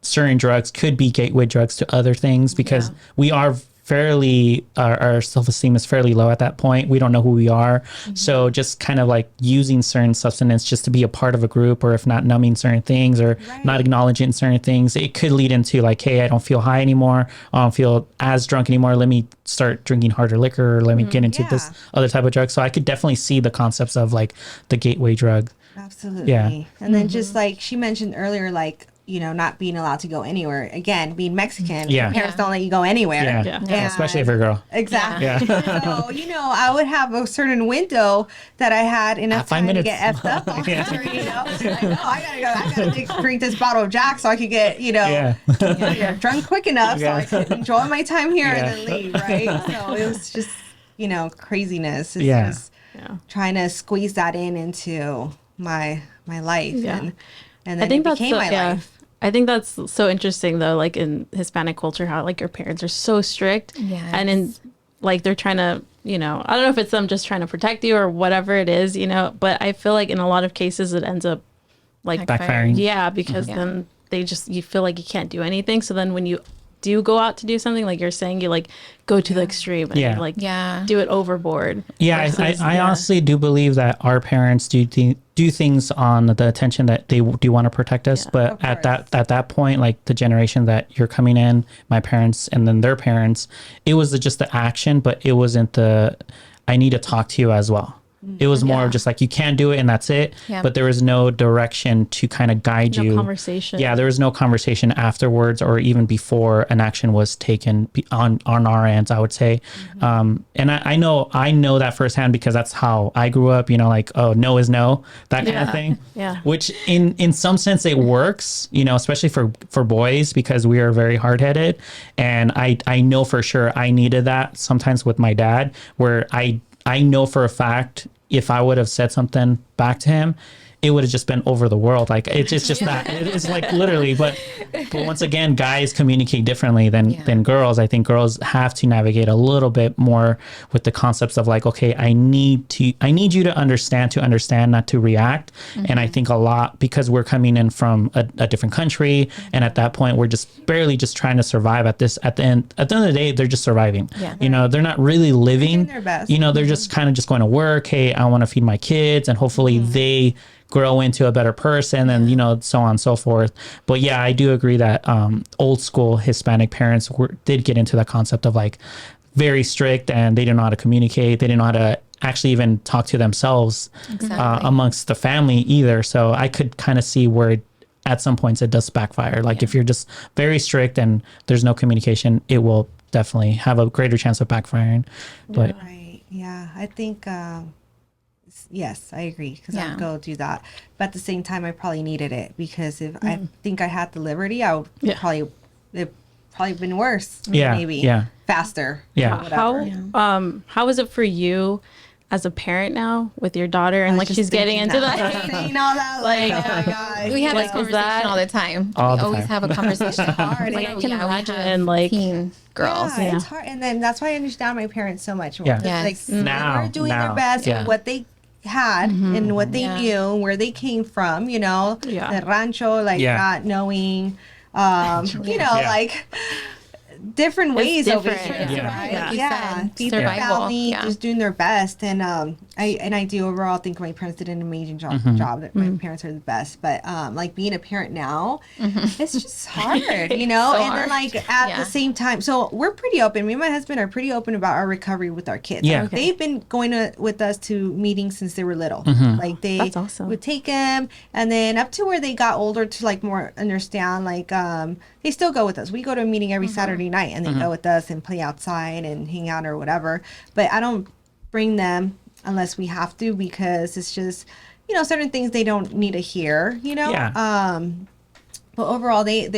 certain drugs could be gateway drugs to other things, because we are fairly our self-esteem is fairly low at that point. We don't know who we are. So just kind of like using certain substance just to be a part of a group, or if not numbing certain things, or not acknowledging certain things, it could lead into like, hey, I don't feel high anymore. I don't feel as drunk anymore. Let me start drinking harder liquor, or let me get into this other type of drug. So I could definitely see the concepts of like the gateway drug. Absolutely. Yeah. And then just like she mentioned earlier, like, you know, not being allowed to go anywhere. Again, being Mexican, Yeah. parents don't let you go anywhere. Yeah. And- Especially if you're a girl. Exactly. Yeah. So, you know, I would have a certain window that I had enough 5 time minutes. to get effed up on. Yeah. You know, I gotta drink this bottle of Jack so I could get, you know, drunk quick enough so I could enjoy my time here and then leave, right? So it was just, you know, craziness. It's just trying to squeeze that into my life. And then I think it that's became my life. I think that's so interesting though, like in Hispanic culture, how like your parents are so strict, and in like they're trying to, you know, I don't know if it's them just trying to protect you or whatever it is, you know, but I feel like in a lot of cases it ends up like Backfiring. Yeah, because then you feel like you can't do anything. So then when you do go out to do something, like you're saying, you like go to the extreme and you, like do it overboard. Yeah, I honestly do believe that our parents do things on the attention that they do want to protect us, but at that point, like the generation that you're coming in, my parents and then their parents, it was just the action, but it wasn't the I need to talk to you as well. It was more of just like, you can't do it and that's it. Yeah. But there was no direction to kind of guide you. No conversation. Yeah, there was no conversation afterwards or even before an action was taken on our ends, I would say. And I know that firsthand because that's how I grew up, you know, like, oh, no is no, that kind of thing. Yeah. Which in some sense it works, you know, especially for boys because we are very hard-headed. And I know for sure I needed that sometimes with my dad, where I know for a fact if I would have said something back to him, it would have just been over the world. Like it's just that it's like literally, but once again, guys communicate differently than girls. I think girls have to navigate a little bit more with the concepts of like, okay, I need you to understand, not to react. And I think a lot because we're coming in from a different country. And at that point, we're just barely just trying to survive at the end of the day, they're just surviving. Yeah. You know, they're not really living their best. You know, they're just kind of just going to work. Hey, I want to feed my kids and hopefully they grow into a better person and, you know, so on and so forth. But yeah, I do agree that old school Hispanic parents did get into that concept of like very strict and they didn't know how to communicate. They didn't know how to actually even talk to themselves amongst the family either. So I could kind of see where at some points it does backfire. Like if you're just very strict and there's no communication, it will definitely have a greater chance of backfiring. But right. Yeah. I think, yes, I agree because I'd go do that. But at the same time, I probably needed it because if I think I had the liberty, I would it probably been worse. Yeah, maybe. Yeah. Faster. Yeah. How is it for you? as a parent now with your daughter and like she's getting into that. Saying all that, like, oh my God. We have this conversation all the time. We always have a conversation. Like I can imagine like teen girls. Yeah, it's hard. And then that's why I understand my parents so much more. Yeah. Yes. Like they were doing their best with what they had and what they knew, where they came from, you know, the rancho, like not knowing, you know, like different ways over here, right? Feed their family, just doing their best. And I do overall think my parents did an amazing job. That my parents are the best. But like being a parent now, it's just hard, you know. And then like at the same time, so we're pretty open. Me and my husband are pretty open about our recovery with our kids. Yeah, they've been going with us to meetings since they were little. Like they would take them, and then up to where they got older to like more understand. Like they still go with us. We go to a meeting every Saturday night, and they go with us and play outside and hang out or whatever. But I don't bring them unless we have to, because it's just, you know, certain things they don't need to hear, you know. But overall, they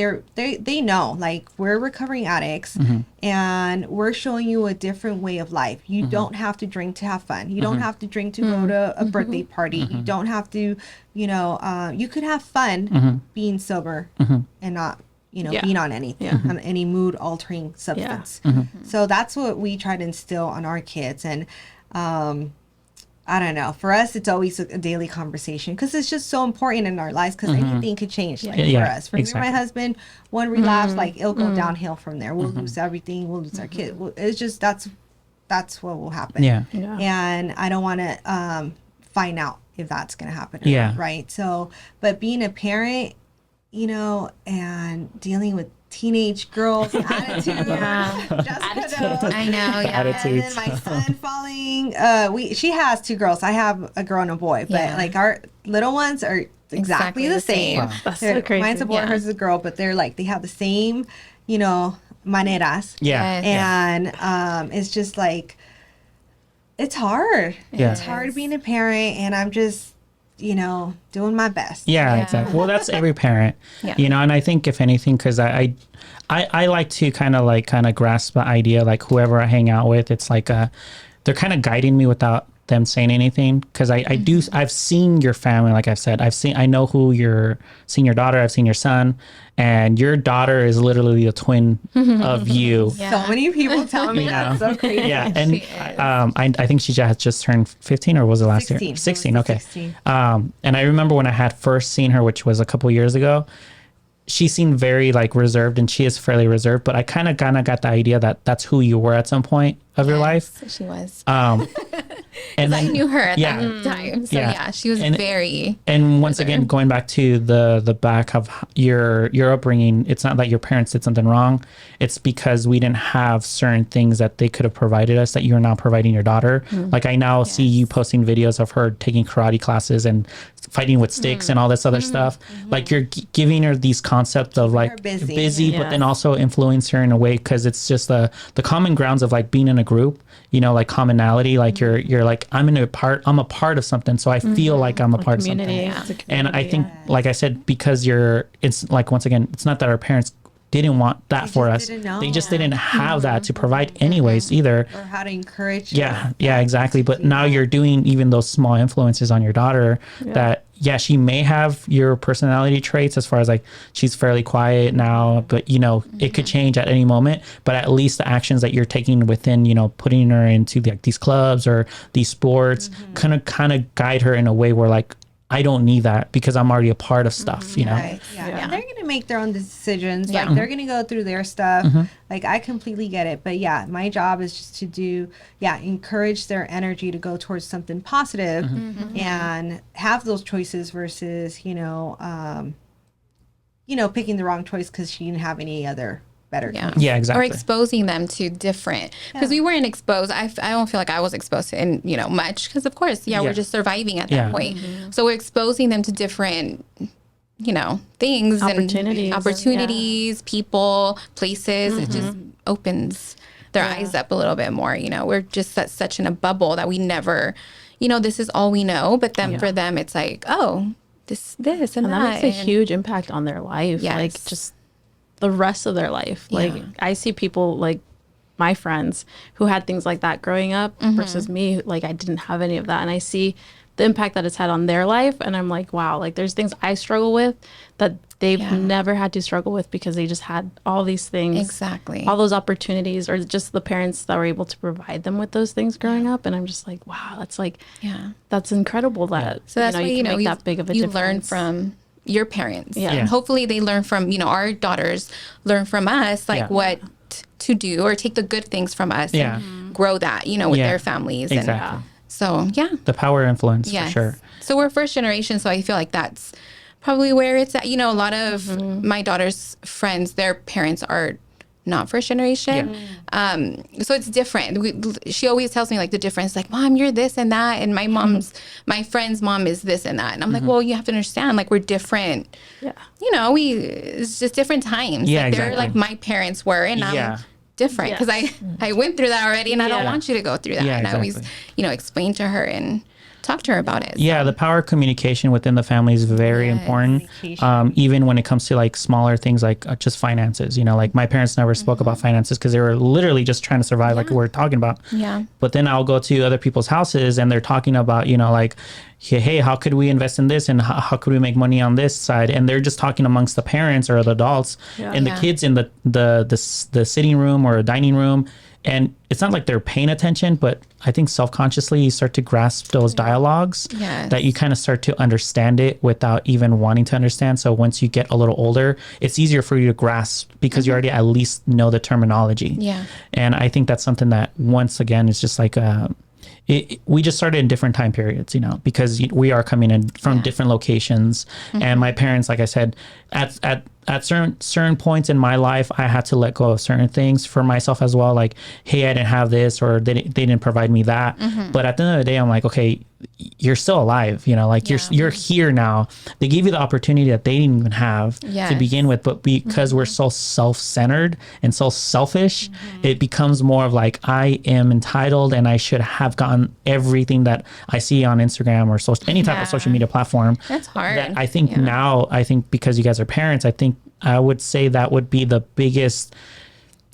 know, like, we're recovering addicts, and we're showing you a different way of life. You don't have to drink to have fun. You don't have to drink to go to a birthday party. You don't have to, you know, you could have fun being sober and not, you know, being on anything, on any mood altering substance. So that's what we try to instill on our kids. And I don't know, for us, it's always a daily conversation, because it's just so important in our lives, because anything could change, like for us. For me and my husband, one relapse, like it'll go downhill from there. We'll lose everything. We'll lose our kid. It's just, that's what will happen. And I don't want to find out if that's going to happen or not, right? So, but being a parent, you know, and dealing with teenage girls' attitude. I know. And then my son falling. She has two girls. I have a girl and a boy, but like our little ones are exactly the same. Wow. That's so crazy. Mine's a boy, hers is a girl, but they're like, they have the same, you know, maneras. And it's just like, it's hard. It's hard being a parent, and I'm just, you know, doing my best. Exactly. Well, that's every parent, you know, and I think if anything, because I like to kind of grasp the idea, like whoever I hang out with, it's like they're kind of guiding me without them saying anything, because I've seen your family, like I've said, I know who seen your daughter, I've seen your son, and your daughter is literally a twin of you. So many people tell me that's so crazy. And I think she just turned 15, or was it last 16. year? 16. Okay. 16. And I remember when I had first seen her, which was a couple years ago, she seemed very like reserved, and she is fairly reserved, but I kind of got the idea that that's who you were at some point of your life. She was. And then, I knew her at that time. So she was very. And once again, going back to the back of your upbringing, it's not that your parents did something wrong. It's because we didn't have certain things that they could have provided us that you're now providing your daughter. Like I now see you posting videos of her taking karate classes and fighting with sticks and all this other stuff. Like you're giving her these concepts of like busy but then also influence her in a way, because it's just the common grounds of like being in a group, you know, like commonality, like you're like, I'm a part of something, so I feel like I'm a part of something. And I think, like I said, because it's like, once again, it's not that our parents didn't want that for us. They just didn't have that to provide anyways either. Or how to encourage. Yeah, exactly. But now you're doing even those small influences on your daughter that, she may have your personality traits as far as like she's fairly quiet now, but you know, it could change at any moment. But at least the actions that you're taking within, you know, putting her into like these clubs or these sports kind of guide her in a way where like, I don't need that because I'm already a part of stuff, you know? And they're going to make their own decisions. Like they're going to go through their stuff. Like I completely get it. But my job is just to encourage their energy to go towards something positive and have those choices versus, you know, picking the wrong choice because she didn't have any other better. Exactly. Or exposing them to different, because we weren't exposed. I don't feel like I was exposed to, you know, much, because of course, we're just surviving at that point. So we're exposing them to different, you know, things, opportunities, people, places. It just opens their eyes up a little bit more. You know, we're just such in a bubble that we never, you know, this is all we know. But then for them, it's like, oh, this and that. And that makes a huge impact on their life. Like just the rest of their life. Like I see people like my friends who had things like that growing up versus me, like I didn't have any of that. And I see the impact that it's had on their life. And I'm like, wow, like there's things I struggle with that they've never had to struggle with because they just had all these things. Exactly. All those opportunities, or just the parents that were able to provide them with those things growing up. And I'm just like, wow, that's like, that's incredible that, so that's why, you can make that big of a difference. You learn from your parents. Yeah. And hopefully they learn from, our daughters learn from us, like what to do, or take the good things from us and grow that, with their families. Exactly. And so, the power influence for sure. So we're first generation. So I feel like that's probably where it's at. A lot of my daughter's friends, their parents are not first generation. So it's different. She always tells me like the difference, like, Mom, you're this and that. And my friend's mom is this and that. And I'm like, well, you have to understand, like, we're different. Yeah. It's just different times. Yeah, like, exactly. they're like my parents were, and I'm different because I went through that already, and I don't want you to go through that. And I always, explain to her and talk to her about it. Yeah, the power of communication within the family is very important. Even when it comes to like smaller things like just finances, like my parents never spoke about finances because they were literally just trying to survive, like we're talking about. Yeah. But then I'll go to other people's houses and they're talking about, like, hey, how could we invest in this, and how could we make money on this side? And they're just talking amongst the parents or the adults and the kids in the sitting room or dining room. And it's not like they're paying attention, but I think self-consciously you start to grasp those dialogues that you kind of start to understand it without even wanting to understand. So once you get a little older, it's easier for you to grasp because you already at least know the terminology. Yeah. And I think that's something that, once again, is just like we just started in different time periods, because we are coming in from different locations. And my parents, like I said, at certain points in my life, I had to let go of certain things for myself as well. Like, hey, I didn't have this, or they didn't provide me that. But at the end of the day, I'm like, okay, you're still alive, like you're here now. They gave you the opportunity that they didn't even have to begin with, but because we're so self-centered and so selfish, it becomes more of like, I am entitled and I should have gotten everything that I see on Instagram or any type of social media platform. That's hard. That I think now, because you guys are parents, I think I would say that would be the biggest,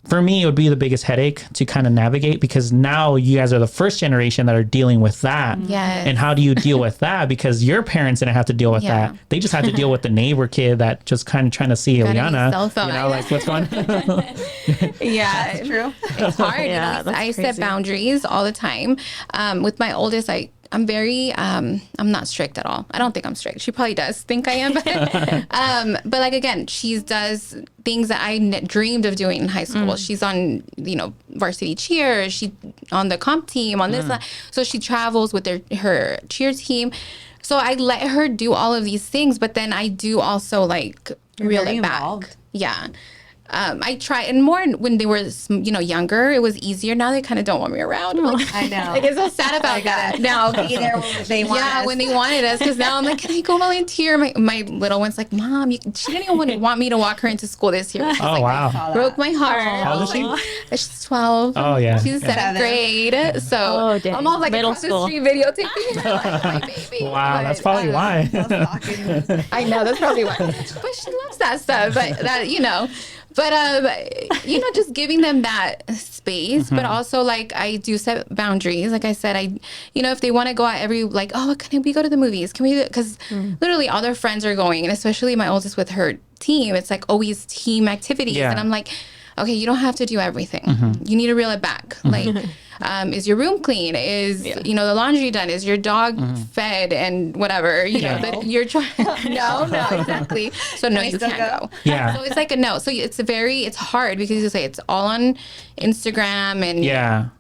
for me, it would be the biggest headache to kind of navigate, because now you guys are the first generation that are dealing with that. Yes. And how do you deal with that? Because your parents didn't have to deal with that. They just had to deal with the neighbor kid that just kind of trying to see Ileana. Cell phone. Like, what's going on? Yeah, it's true. It's hard. I set boundaries all the time. With my oldest, I'm very, I'm not strict at all. I don't think I'm strict. She probably does think I am. But like, again, she does things that I dreamed of doing in high school. She's on, varsity cheer. She on the comp team, on this. So she travels with her cheer team. So I let her do all of these things, but then I do also like reel it back. Yeah. I try, and more when they were, younger, it was easier. Now they kind of don't want me around. Like, I know. Like, it's so sad about that. Now, be there when they want us. when they wanted us, because now I'm like, can I go volunteer? My little one's like, Mom, she didn't even want me to walk her into school this year. Oh, wow. Broke my heart. How old is she? She's 12. Oh, yeah. She's 7th grade. So I'm all like middle across school. the street videotaping my baby. Wow, that's probably why. I know, that's probably why. But she loves that stuff. But that, But, just giving them that space, but also like I do set boundaries. Like I said, if they want to go out can we go to the movies? Can we, because literally all their friends are going, and especially my oldest with her team, it's like always team activities. And I'm like, okay, you don't have to do everything. You need to reel it back. Like, is your room clean? Is, the laundry done? Is your dog fed and whatever, that you're trying. No, exactly. So no, you can't go. Yeah. So it's like a no. So it's hard because you say it's all on Instagram and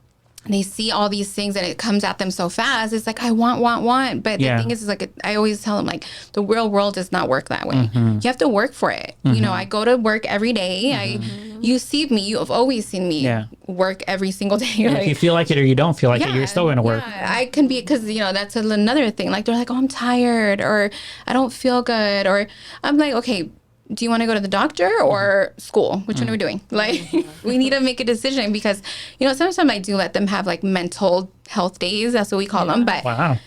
they see all these things and it comes at them so fast. It's like, I want. But the thing is like, I always tell them, like, the real world does not work that way. You have to work for it. I go to work every day. You see me. You have always seen me work every single day. If you feel like it or you don't feel like it, you're still going to work. I can be, because, that's another thing. Like, they're like, oh, I'm tired, or I don't feel good. Or I'm like, okay, do you want to go to the doctor or school? Which one are we doing? Like, we need to make a decision because, you know, sometimes I do let them have like mental health days. That's what we call them. But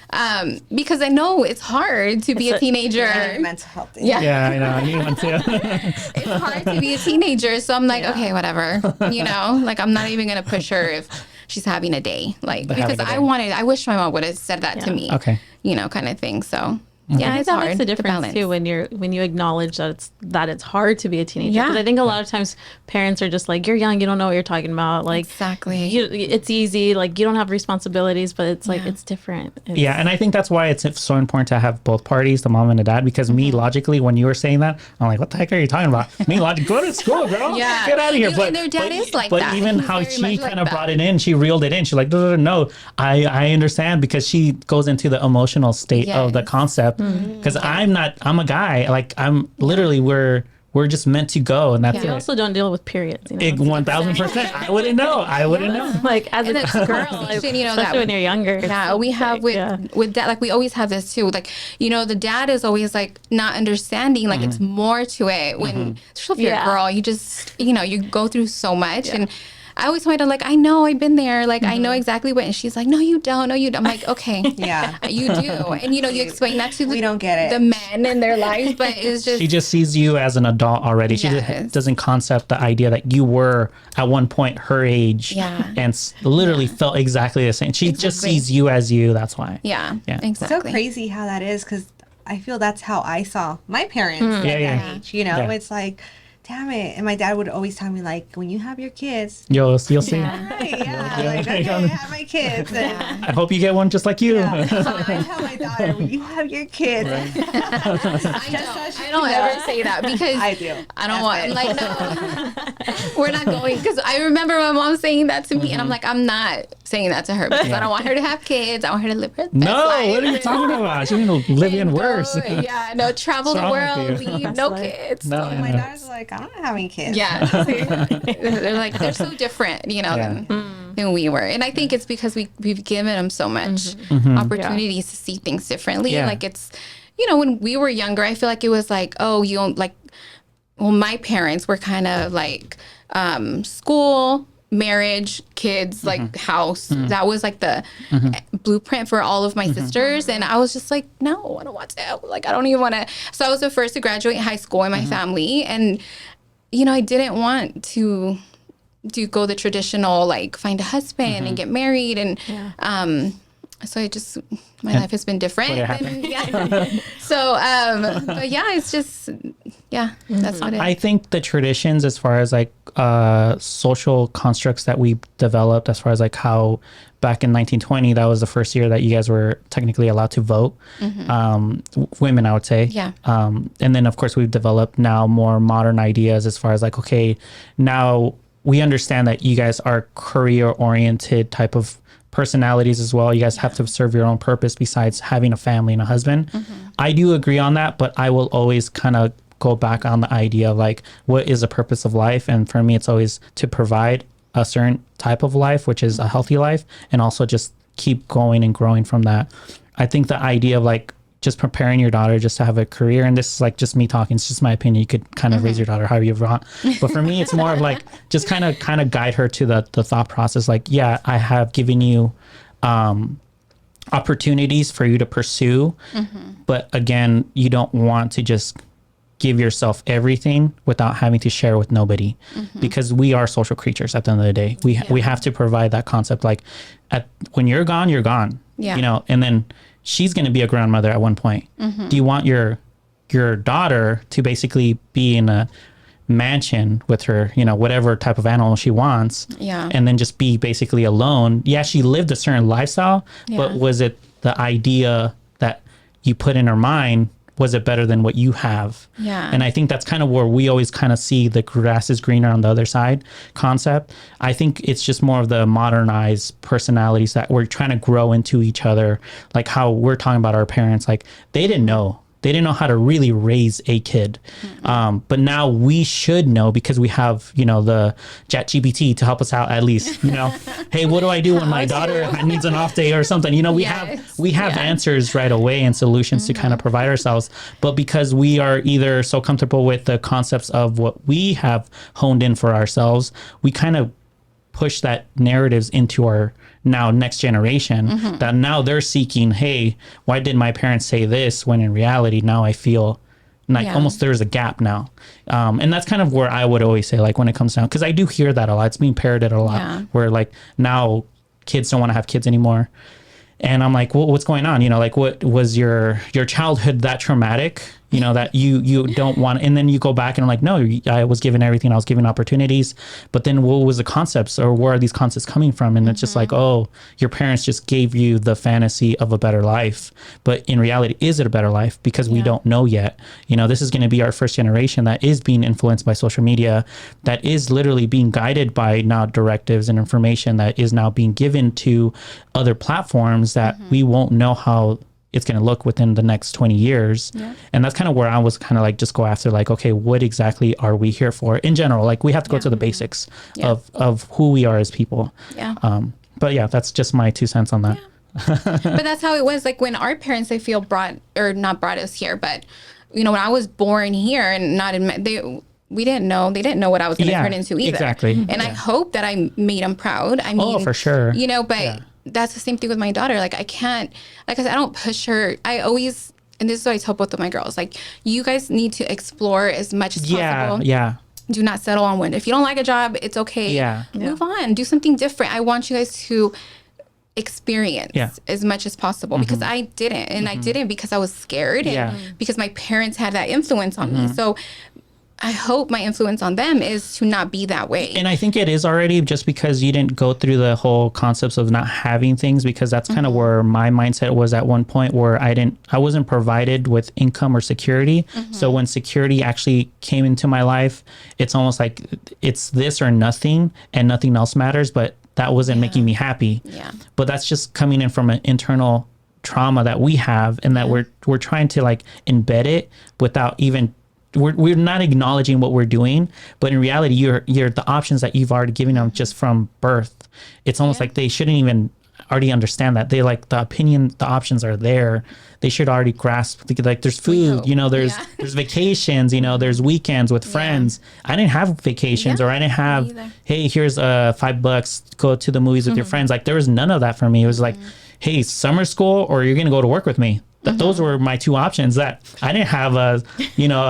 because I know it's hard to be a teenager. Mental health day. Yeah, I know. I need one too. It's hard to be a teenager. So I'm like, okay, whatever. You know, like I'm not even going to push her if she's having a day. Like, because I wish my mom would have said that to me. Okay. You know, kind of thing. So. Yeah, Yeah, it's hard. Makes a difference too when you acknowledge that it's hard to be a teenager. Because I think a lot of times parents are just like, you're young, you don't know what you're talking about. Like exactly, it's easy. Like you don't have responsibilities, but it's like it's different. And I think that's why it's so important to have both parties, the mom and the dad. Because me, logically, when you were saying that, I'm like, what the heck are you talking about? Me, logically, go to school, girl. Yeah, get out of here. But their dad is like but that. But even He's how she kind of like brought it in, she reeled it in. She's like, no, I understand because she goes into the emotional state of the concept. Because I'm a guy. Like I'm literally we're just meant to go, and that's it. You also don't deal with periods. You know? 1000%. I wouldn't know. Like as a girl, you know, especially when you're younger. Yeah, we have with dad. Like we always have this too. Like you know, the dad is always like not understanding. Like it's more to it when, especially if you're a girl, you just you go through so much and. I always point out, like, I know I've been there. Like, I know exactly what. And she's like, no, you don't. No, you don't. I'm like, okay. Yeah. You do. And, you explain that to we don't get it. The men in their lives. But it's just. She just sees you as an adult already. She just doesn't concept the idea that you were at one point her age. Yeah. And literally felt exactly the same. She just sees you as you. That's why. Yeah. Exactly. It's so crazy how that is because I feel that's how I saw my parents at that age. It's like, damn it. And my dad would always tell me, like, when you have your kids, you'll see. Right, like, okay, I have my kids. And I hope you get one just like you. So I tell my daughter, when you have your kids. I don't ever say that because I do. I don't want, I'm like, no, we're not going. Because I remember my mom saying that to me, and I'm like, I'm not saying that to her because I don't want her to have kids. I want her to live her best life. What are you talking about? She's going to live even worse. Travel the world, leave, no kids. No, my daughter's like, I'm not having kids. Yeah. They're like, they're so different, than we were. And I think it's because we've given them so much opportunities to see things differently. Yeah. Like it's, when we were younger, I feel like it was like, oh, you don't like, well, my parents were kind of like school, marriage, kids, like house. That was like the blueprint for all of my sisters. And I was just like, no, I don't want to. Like, I don't even want to. So I was the first to graduate high school in my family. And, I didn't want to go the traditional, like find a husband and get married. And so my life has been different. So, but it's just, that's what it is. I think the traditions as far as like social constructs that we developed, as far as like how back in 1920, that was the first year that you guys were technically allowed to vote. Women, I would say. Yeah. And then of course we've developed now more modern ideas as far as like, okay, now we understand that you guys are career oriented type of personalities as well. You guys have to serve your own purpose besides having a family and a husband. I do agree on that, but I will always kind of go back on the idea of like, what is the purpose of life? And for me, it's always to provide a certain type of life, which is a healthy life, and also just keep going and growing from that. I think the idea of like just preparing your daughter just to have a career, and this is like just me talking, it's just my opinion, you could kind of raise your daughter however you want, but for me it's more of like just kind of guide her to the thought process, like, yeah, I have given you opportunities for you to pursue, but again, you don't want to just give yourself everything without having to share with nobody, because we are social creatures at the end of the day. We have to provide that concept, like when you're gone, and then she's going to be a grandmother at one point. Do you want your daughter to basically be in a mansion with her, whatever type of animal she wants, and then just be basically alone? Yeah, she lived a certain lifestyle, but was it the idea that you put in her mind, was it better than what you have? And I think that's kind of where we always kind of see the grass is greener on the other side concept. I think it's just more of the modernized personalities that we're trying to grow into each other, like how we're talking about our parents. Like they didn't know They didn't know how to really raise a kid. But now we should know, because we have, the ChatGPT to help us out at least, hey, what do I do when my daughter needs an off day or something? We have answers right away and solutions to kind of provide ourselves. But because we are either so comfortable with the concepts of what we have honed in for ourselves, we kind of push that narratives into our now next generation, that now they're seeking, hey, why did my parents say this, when in reality now I feel like almost there's a gap now. And that's kind of where I would always say, like, when it comes down, because I do hear that a lot, it's being parroted a lot, where like now kids don't want to have kids anymore. And I'm like, well, what's going on? Like, what was your childhood that traumatic? That you don't want, and then you go back and I'm like, no, I was given everything. I was given opportunities, but then what was the concepts, or where are these concepts coming from? And it's just like, oh, your parents just gave you the fantasy of a better life. But in reality, is it a better life? Because we don't know yet. This is going to be our first generation that is being influenced by social media, that is literally being guided by now directives and information that is now being given to other platforms that we won't know how it's going to look within the next 20 years. And that's kind of where I was kind of like, just go after, like, okay, what exactly are we here for in general? Like, we have to go to the basics of who we are as people. But yeah, that's just my 2 cents on that. But that's how it was, like, when our parents, I feel, not brought us here, but when I was born here and they didn't know what I was going to turn into either. Exactly. And I hope that I made them proud. I mean, for sure. But that's the same thing with my daughter. Like, I can't, like I said, I don't push her. I always, and this is what I tell both of my girls, like, you guys need to explore as much as possible. Do not settle on one. If you don't like a job, it's okay. Move on. Do something different. I want you guys to experience as much as possible, because I didn't. And I didn't because I was scared, and because my parents had that influence on me. So I hope my influence on them is to not be that way. And I think it is already, just because you didn't go through the whole concepts of not having things, because that's kind of where my mindset was at one point, where I wasn't provided with income or security. So when security actually came into my life, it's almost like it's this or nothing, and nothing else matters, but that wasn't making me happy. But that's just coming in from an internal trauma that we have, and that we're trying to like embed it without even, we're not acknowledging what we're doing, but in reality, you're the options that you've already given them just from birth. It's almost like they shouldn't even already understand that. They like the options are there. They should already grasp, like, there's food, there's vacations, there's weekends with friends. I didn't have vacations, or I didn't have, hey, here's $5, go to the movies with your friends. Like, there was none of that for me. It was like, hey, summer school, or you're going to go to work with me. Those were my two options. That I didn't have a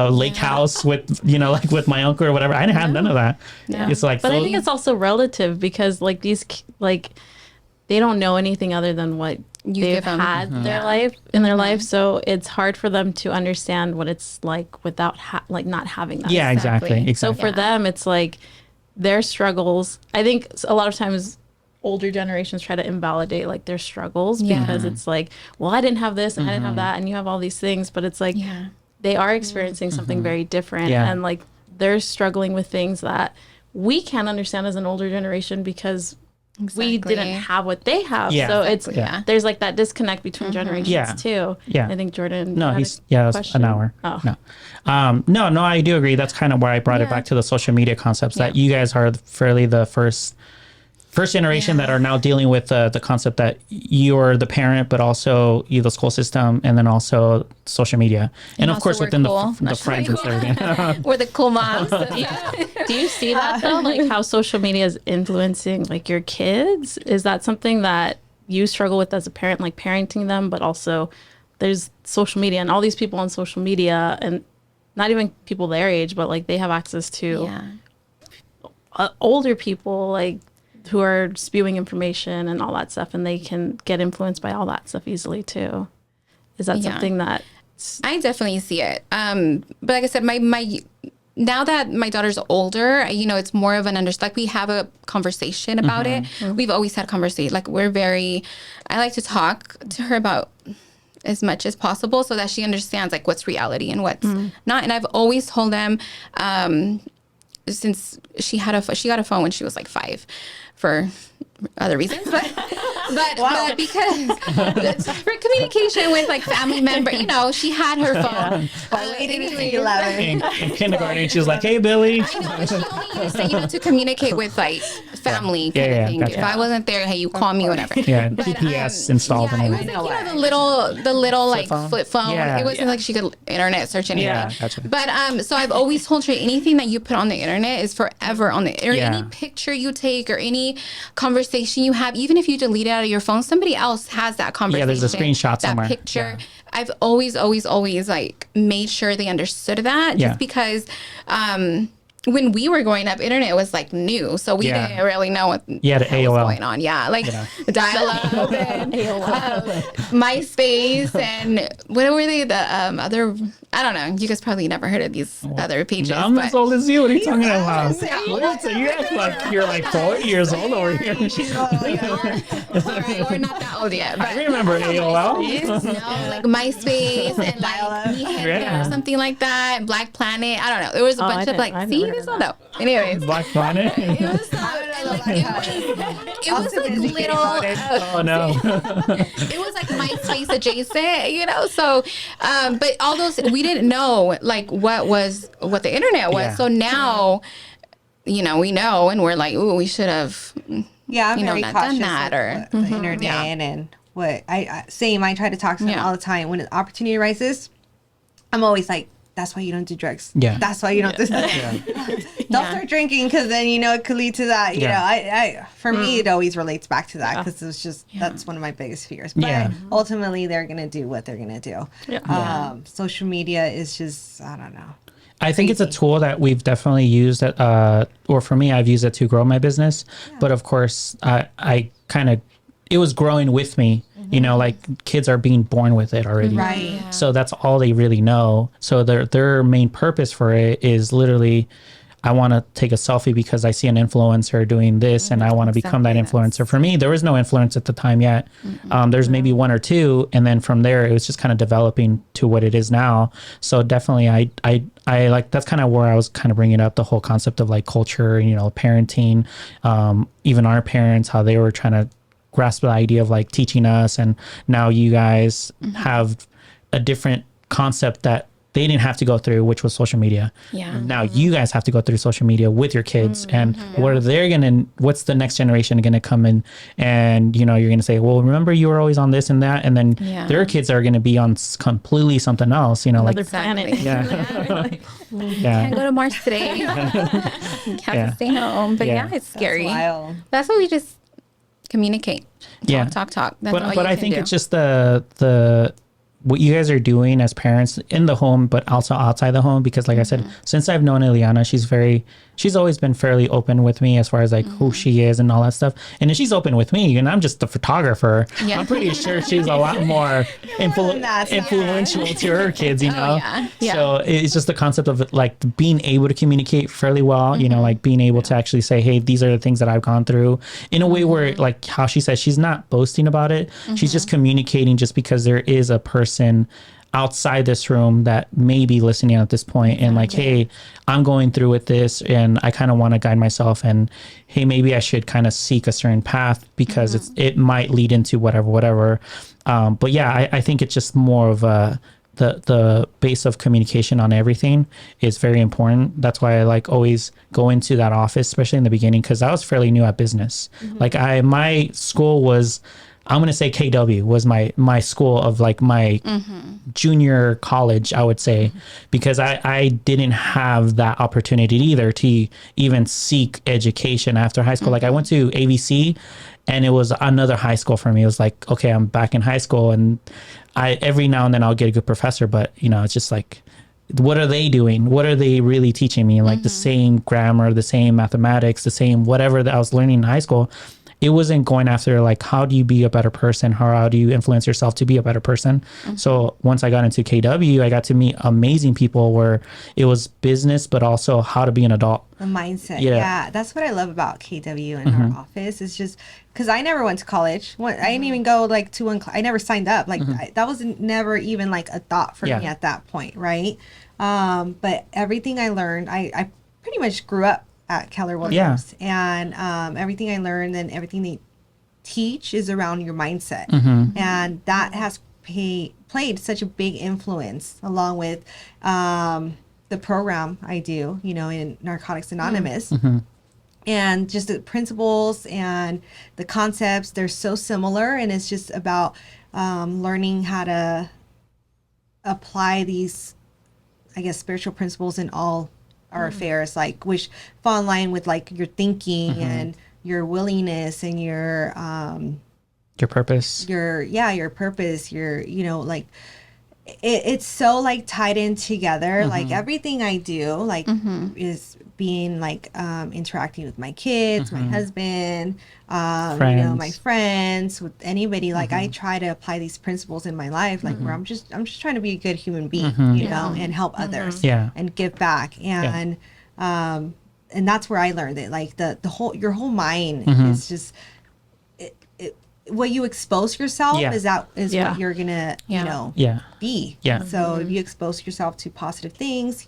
lake house with, like with my uncle or whatever. I didn't have none of that. It's like, but I think it's also relative, because like these, like, they don't know anything other than what they've had in their life. So it's hard for them to understand what it's like without not having that. Yeah, exactly. So for them, it's like their struggles. I think a lot of times older generations try to invalidate like their struggles, because it's like, well, I didn't have this and I didn't have that, and you have all these things, but it's like they are experiencing something very different, and like they're struggling with things that we can't understand as an older generation, because we didn't have what they have. So it's there's like that disconnect between generations too. I think Jordan. No, he's an hour. No, I do agree. That's kind of where I brought it back to the social media concepts, that you guys are fairly the first generation that are now dealing with the concept that you're the parent, but also the school system, and then also social media, and of course within the friends and everything. We're the cool moms. Do you see that though, like how social media is influencing like your kids? Is that something that you struggle with as a parent, like parenting them, but also there's social media and all these people on social media, and not even people their age, but like they have access to older people, like, who are spewing information and all that stuff, and they can get influenced by all that stuff easily too. Is that something that I definitely see it? But like I said, my now that my daughter's older, it's more of an like we have a conversation about it. We've always had conversation. Like, I like to talk to her about as much as possible, so that she understands like what's reality and what's not. And I've always told them, since she got a phone when she was like 5, for other reasons, but but because for communication with like family member, you know, she had her phone. In kindergarten, she was like, "Hey, Billy." I know, she only used it, you know, to communicate with like family kind of thing. Gotcha. If I wasn't there, hey, you call me, whatever. Yeah, GPS installed Yeah, and it was everything. like, you know, the little like phone? flip phone. Yeah. It wasn't like she could internet search anything. Yeah, gotcha. But so I've always told her anything that you put on the internet is forever on the or Yeah. any picture you take or any conversation you have, even if you delete it out of your phone, somebody else has that conversation. Yeah, there's a screenshot somewhere. That picture. Yeah. I've always like made sure they understood that, just because when we were growing up, internet was like new, so we didn't really know what the the hell was AOL going on. Yeah, like dial-up and MySpace and what were they? The other, I don't know. You guys probably never heard of these other pages. I'm but, as old as you. What are you talking about? Yeah. So you act like you're like 40 years old over here. All right, we're not that old yet. But, I remember AOL. no, like MySpace and like Yeah. or something like that. Black Planet. I don't know. There was a bunch of like, see, this one though. Anyways, Black Planet. it was like little. Oh no. It was like MySpace adjacent, you know. So, but all those we didn't know like what the internet was. Yeah. So now, you know, we know, and we're like, ooh, we should have. Yeah, I'm you know, very not cautious done that, of or the internet and what I try to talk to them all the time. When an opportunity arises, I'm always like, that's why you don't do drugs. Yeah. That's why you don't do Don't start drinking, because then, you know, it could lead to that. You know, for me, it always relates back to that, because it's just, that's one of my biggest fears. But ultimately, they're going to do what they're going to do. Yeah. Social media is just, I don't know. I think it's a tool that we've definitely used, or for me, I've used it to grow my business. Yeah. But of course, I kind of, it was growing with me. You know, like kids are being born with it already. Right. Yeah. So that's all they really know. So their main purpose for it is literally, I want to take a selfie because I see an influencer doing this and I want to become that influencer. For me, there was no influence at the time yet. There's maybe one or two. And then from there, it was just kind of developing to what it is now. So definitely, I like, that's kind of where I was kind of bringing up the whole concept of like culture, you know, parenting, even our parents, how they were trying to grasp the idea of like teaching us. And now you guys have a different concept that they didn't have to go through, which was social media. Yeah. Now you guys have to go through social media with your kids, and what's the next generation going to come in, and you know, you're going to say, well, remember you were always on this and that, and then their kids are going to be on completely something else. You know, another like planet. Can't go to Mars today. Have to stay home. But it's scary. That's why we just communicate. Talk. That's all but I think it's just the what you guys are doing as parents in the home, but also outside the home, because like I said, since I've known Ileana, she's always been fairly open with me as far as like who she is and all that stuff. And then she's open with me, and I'm just the photographer. Yeah. I'm pretty sure she's a lot more influential to her kids, you know? So it's just the concept of like being able to communicate fairly well, you know, like being able to actually say, hey, these are the things that I've gone through, in a way where, like how she says, she's not boasting about it. She's just communicating, just because there is a person outside this room that may be listening at this point and like, hey, I'm going through with this and I kind of want to guide myself, and hey, maybe I should kind of seek a certain path because it might lead into whatever. But yeah, I think it's just more of the base of communication on everything is very important. That's why I like always go into that office, especially in the beginning, because I was fairly new at business. Like my school was, I'm going to say KW was my school of like my junior college, I would say, because I didn't have that opportunity either to even seek education after high school. Like I went to ABC and it was another high school for me. It was like, okay, I'm back in high school, and every now and then I'll get a good professor, but you know, it's just like, what are they doing? What are they really teaching me? Like the same grammar, the same mathematics, the same whatever that I was learning in high school. It wasn't going after like, how do you be a better person? How do you influence yourself to be a better person? So once I got into KW, I got to meet amazing people where it was business, but also how to be an adult. The mindset. Yeah. That's what I love about KW and our office. Is just because I never went to college. I didn't even go like I never signed up. Like that was never even like a thought for me at that point. Right. But everything I learned, I pretty much grew up at Keller Williams, and everything I learned and everything teach is around your mindset. And that has played such a big influence, along with the program I do, in Narcotics Anonymous. And just the principles and the concepts, they're so similar. And it's just about learning how to apply these, I guess, spiritual principles in all our affairs, like, which fall in line with like your thinking and your willingness and your purpose, your purpose, like it's so like tied in together. Like everything I do, like is being like interacting with my kids, my husband, my friends, with anybody. Like I try to apply these principles in my life, like where I'm just trying to be a good human being, and help others, and give back, and that's where I learned it. Like your whole mind is just what you expose yourself is what you're gonna be. So if you expose yourself to positive things,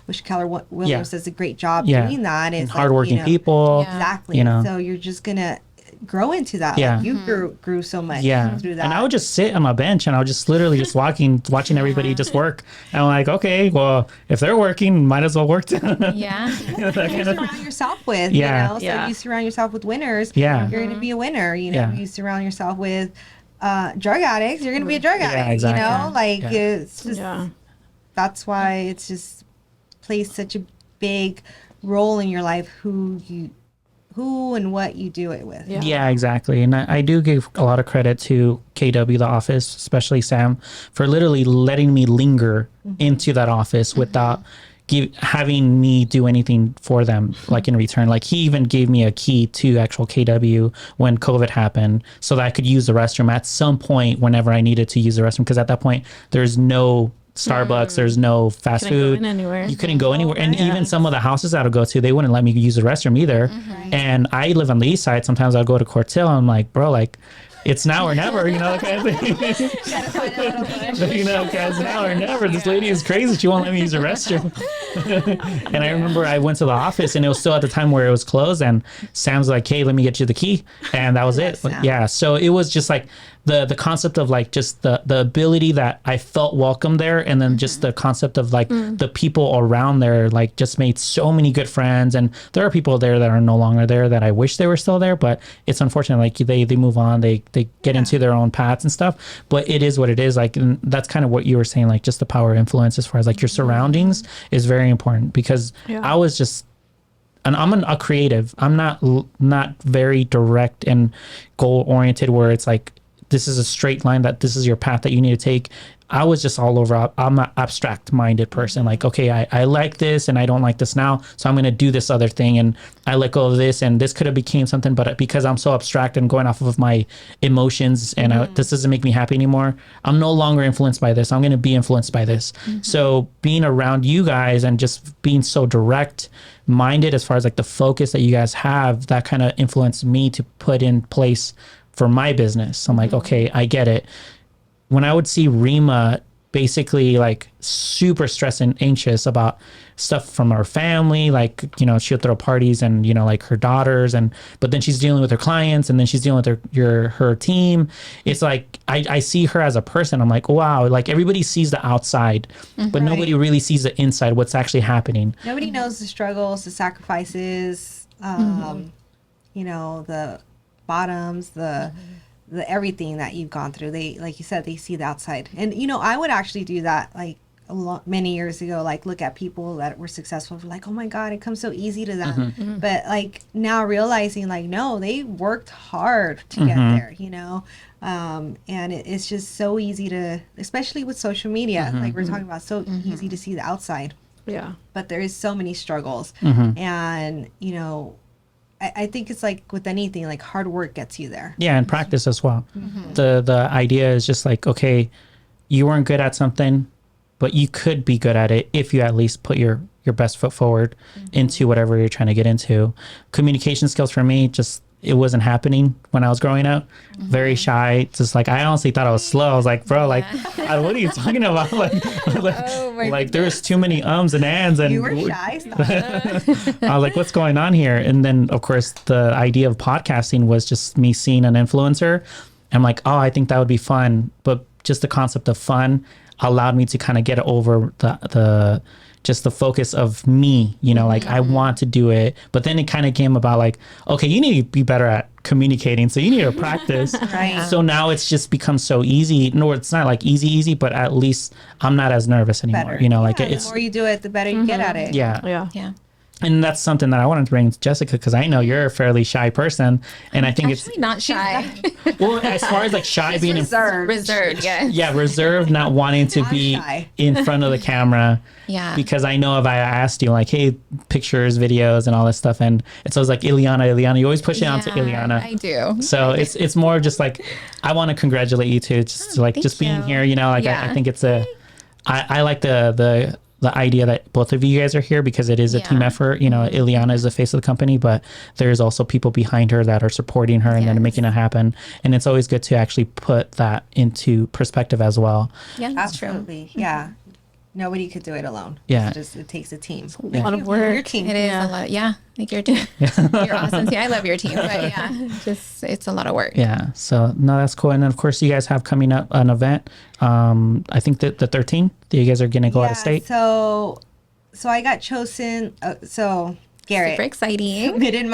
which Keller Williams does a great job doing that. It's hardworking people. Exactly. So you're just gonna grow into that. Like you grew so much through that. And I would just sit on my bench and I would just literally just watching everybody just work. And I'm like, okay, well, if they're working, might as well work too. You surround yourself with, so if you surround yourself with winners, you're going to be a winner. You surround yourself with drug addicts, you're going to be a drug addict, it's just, that's why it's just plays such a big role in your life, who and what you do it with. Yeah, exactly. And I do give a lot of credit to KW, the office, especially Sam, for literally letting me linger into that office without having me do anything for them, like in return. Like he even gave me a key to actual KW when COVID happened so that I could use the restroom at some point whenever I needed to use the restroom. Because at that point, there's no Starbucks, there's no fast food. You couldn't go anywhere. And even some of the houses I would go to, they wouldn't let me use the restroom either. And I live on the east side. Sometimes I'll go to Cortell. I'm like, bro, like, it's now or never, kind of thing. Guys, now or never. This lady is crazy. She won't let me use the restroom. And I remember I went to the office and it was still at the time where it was closed. And Sam's like, hey, let me get you the key. And that was it. Yeah. So it was just like the concept of like just the ability that I felt welcome there. And then just the concept of like the people around there, like just made so many good friends. And there are people there that are no longer there that I wish they were still there, but it's unfortunate. Like they move on, they get into their own paths and stuff, but it is what it is. Like, and that's kind of what you were saying, like just the power of influence as far as like your surroundings is very important, because I was just, and I'm a creative. I'm not very direct and goal oriented where it's like, this is a straight line, that this is your path that you need to take. I was just all over. I'm an abstract minded person. Like, okay, I like this and I don't like this now, so I'm going to do this other thing. And I let go of this, and this could have became something, but because I'm so abstract and going off of my emotions and this doesn't make me happy anymore, I'm no longer influenced by this. I'm going to be influenced by this. So being around you guys and just being so direct minded as far as like the focus that you guys have, that kind of influenced me to put in place for my business. I'm like, okay, I get it. When I would see Rima basically like super stressed and anxious about stuff from her family, like, she'll throw parties and, like her daughters, but then she's dealing with her clients, and then she's dealing with her team. It's like, I see her as a person. I'm like, wow, like everybody sees the outside, but nobody really sees the inside, what's actually happening. Nobody knows the struggles, the sacrifices, the bottoms, the everything that you've gone through. They, like you said, they see the outside. And I would actually do that like many years ago, like look at people that were successful, like, oh my God, it comes so easy to them. But like now realizing like, no, they worked hard to get there, and it's just so easy to, especially with social media, like we're talking about, so easy to see the outside. But there is so many struggles. And I think it's like with anything, like hard work gets you there. Yeah, and practice as well. The idea is just like, okay, you weren't good at something, but you could be good at it if you at least put your best foot forward into whatever you're trying to get into. Communication skills for me, just it wasn't happening when I was growing up. Very shy. Just like, I honestly thought I was slow. I was like, bro, like, what are you talking about? Like there's too many ums and ands. And you were shy. I was like, what's going on here? And then, of course, the idea of podcasting was just me seeing an influencer. I'm like, oh, I think that would be fun. But just the concept of fun allowed me to kind of get over the just the focus of me, you know, like I want to do it. But then it kind of came about like, okay, you need to be better at communicating. So you need to practice. Right. So now it's just become so easy. No, it's not like easy, but at least I'm not as nervous anymore. Better. You know, like the it's more you do it, the better you get at it. yeah. And that's something that I wanted to bring to Jessica, because I know you're a fairly shy person, and I think Actually, not shy. well, as far as like shy being Reserved, yeah. yeah, reserved, not wanting to be shy. in front of the camera. Yeah. Because I know if I asked you like, hey, pictures, videos, and all this stuff, and it's always like Ileana, you always push it onto Ileana. I do. So it's more just like, I want to congratulate you too, just being here. You know, like I think it's I like the idea that both of you guys are here, because it is a team effort. You know, Ileana is the face of the company, but there's also people behind her that are supporting her and then making it happen. And it's always good to actually put that into perspective as well. Yeah, that's Absolutely. Yeah. Nobody could do it alone. Yeah. It takes a team. A lot of work. Your team. It is a lot. Yeah, I think your team. You're awesome too. I love your team, but yeah, just it's a lot of work. Yeah. So no, that's cool. And then of course you guys have coming up an event. I think that the 13th, you guys are going to go out of state. So I got chosen. So Garrett Super exciting. submitted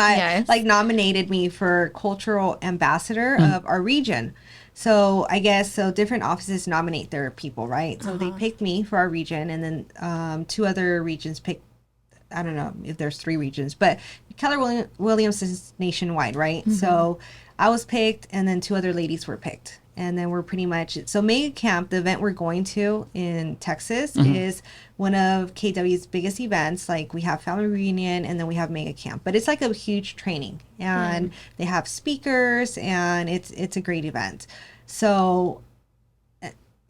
nominated me for cultural ambassador of our region. So I guess different offices nominate their people, right? So they picked me for our region, and then 2 other regions picked. I don't know if there's 3 regions, but Keller Williams is nationwide, right? So I was picked, and then 2 other ladies were picked. And then we're pretty much, so Mega Camp, the event we're going to in Texas, is one of KW's biggest events. Like, we have family reunion, and then we have Mega Camp, but it's like a huge training, and they have speakers, and it's a great event. So,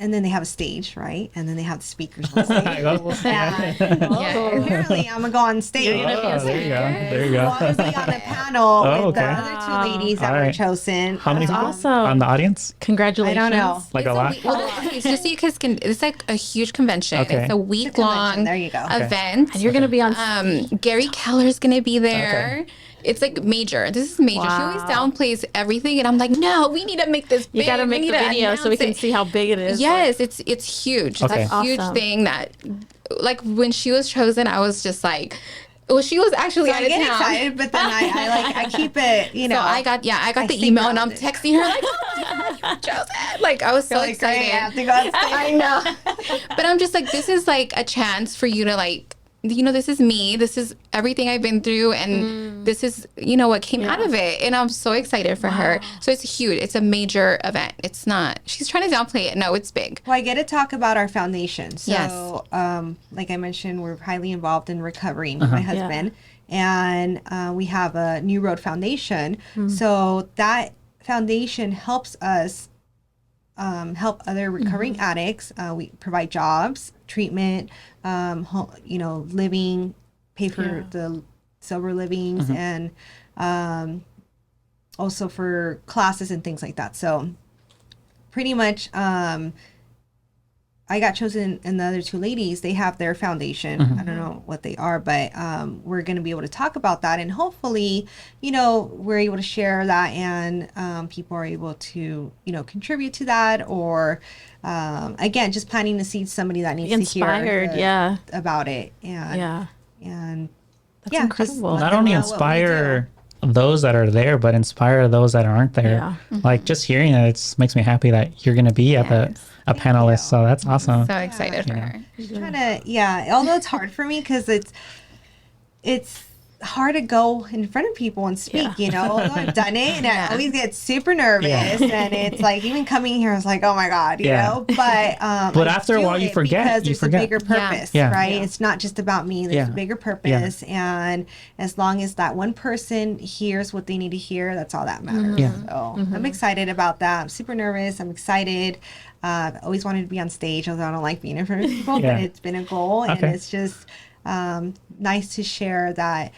and then they have a stage, right? And then they have the speakers on stage. Apparently, I'm gonna go on stage. There you go. Well, I was like on the panel with the other 2 ladies that were chosen. How many people awesome. on the audience? Congratulations. I don't know. Like a lot? Okay, so just so you guys can, it's like a huge convention. Okay. It's a week-long There you go. event. And you're going to be on Gary Keller's gonna be there. It's like major. This is major. She always downplays everything, and I'm like, no, we need to make this big. You got to make we the need to video so we can announce it. see how big it is. Yes, it's huge. Okay. It's a huge Awesome. thing that, like, when she was chosen, I was just like, well, she was actually out I of get town. excited, but then I keep it, you know. So I got the stay email, and I'm grounded. texting her like, oh my God, you were chosen. Like, I was so Like, excited. great, I have to go on stage. I know. But I'm just like, this is like a chance for you to, like, you know, this is me. This is everything I've been through, and this is, you know, what came out of it. And I'm so excited for her. So it's huge. It's a major event. It's not, she's trying to downplay it. No, it's big. Well, I get to talk about our foundation. So, Yes. like I mentioned, we're highly involved in recovery with my husband. And we have a New Road Foundation. So that foundation helps us help other recovering addicts. We provide jobs, treatment, living, pay for the sober livings, and also for classes and things like that. So pretty much, I got chosen, and the other 2 ladies, they have their foundation. I don't know what they are, but we're going to be able to talk about that, and hopefully, you know, we're able to share that, and people are able to, you know, contribute to that, or again, just planting to see somebody that needs Inspired, to hear yeah. about it, and That's just incredible. let Not them only know what we inspire those that are there, but inspire those that aren't there. Yeah. Like, just hearing it makes me happy that you're going to be at a panelist. So that's awesome. So excited for her. trying to, although it's hard for me because it's hard to go in front of people and speak, you know, although I've done it, and I always get super nervous, and it's like, even coming here, I was like, oh my God, you know, but after a while you forget, because there's a bigger purpose, right? It's not just about me, there's a bigger purpose, and as long as that one person hears what they need to hear, that's all that matters. So I'm excited about that. I'm super nervous. I'm excited. I always wanted to be on stage, although I don't like being in front of people, but it's been a goal, and it's just nice to share that,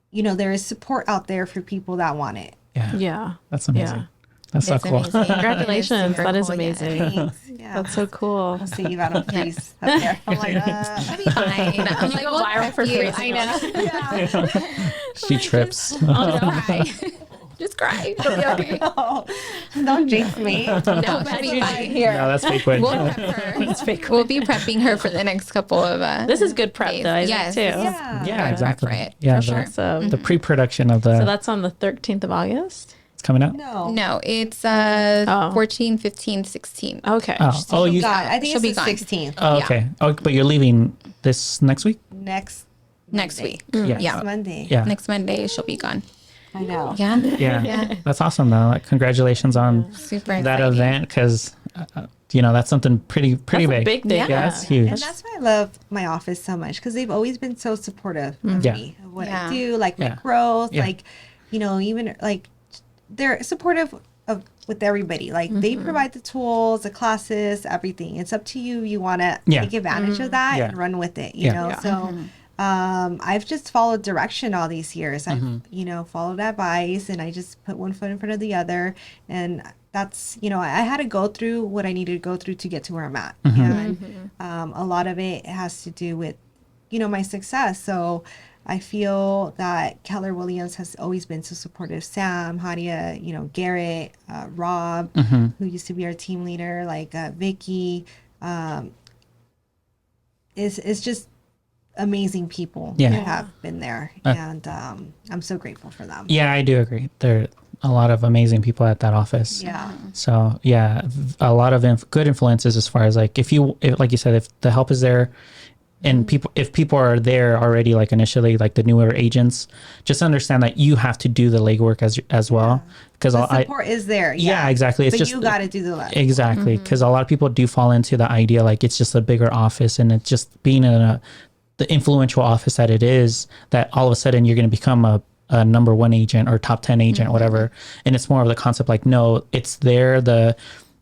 you know, there is support out there for people that want it. Yeah. That's amazing. Yeah. That's so It's cool. amazing. Congratulations. Super That is cool, yeah. amazing. Thanks. Yeah. That's so cool. I'll see you out on freeze up there. I'm like, I'll be fine. I'm like, go we'll viral for prep you. freezing. I know. She trips. I'll just cry. Just cry. It'll be okay. don't jinx me. No, she'll be fine. Here. No, that's fake win. We'll prep her. We'll be prepping her for the next couple of This is good prep days. though, I Yes. think, too. Yeah. Yeah, exactly. For it, Yeah, for sure. So, the pre-production of the so that's on the 13th of August? it's coming out. No. No, it's Oh. 14, 15, 16. Okay. Oh, you. God, I think She'll be it's the gone. 16th. Oh, okay. Oh, but you're leaving this next week. Next Next Monday. week. Yeah. Yeah. Monday. Yeah. Next Monday, she'll be gone. I know. Yeah. Yeah. That's awesome though. Like, congratulations on Super that exciting. event because that's something pretty That's a big. big thing. Yeah, it's huge. And that's why I love my office so much because they've always been so supportive of Yeah. me, of what Yeah. I do, like my Yeah. growth, Yeah. like, even like they're supportive of with everybody. Like they provide the tools, the classes, everything. It's up to you. You want to Yeah. take advantage of that Yeah. and run with it, Yeah. know? Yeah. So I've just followed direction all these years. I've, followed advice and I just put one foot in front of the other. And that's, I had to go through what I needed to go through to get to where I'm at. And a lot of it has to do with, my success. So I feel that Keller Williams has always been so supportive. Sam, Hadia, Garrett, Rob, who used to be our team leader, like Vicky, is just amazing people Yeah. that have been there. And I'm so grateful for them. Yeah, I do agree. There are a lot of amazing people at that office. Yeah. So yeah, a lot of good influences as far as like if like you said, if the help is there, and if people are there already, like initially, like the newer agents, just understand that you have to do the legwork as well. Because The support is there. yeah, exactly. It's But just you got to do the left. exactly because a lot of people do fall into the idea like it's just a bigger office and it's just being in the influential office that it is that all of a sudden you're going to become a number one agent or top 10 agent, whatever. And it's more of the concept like, no, it's there.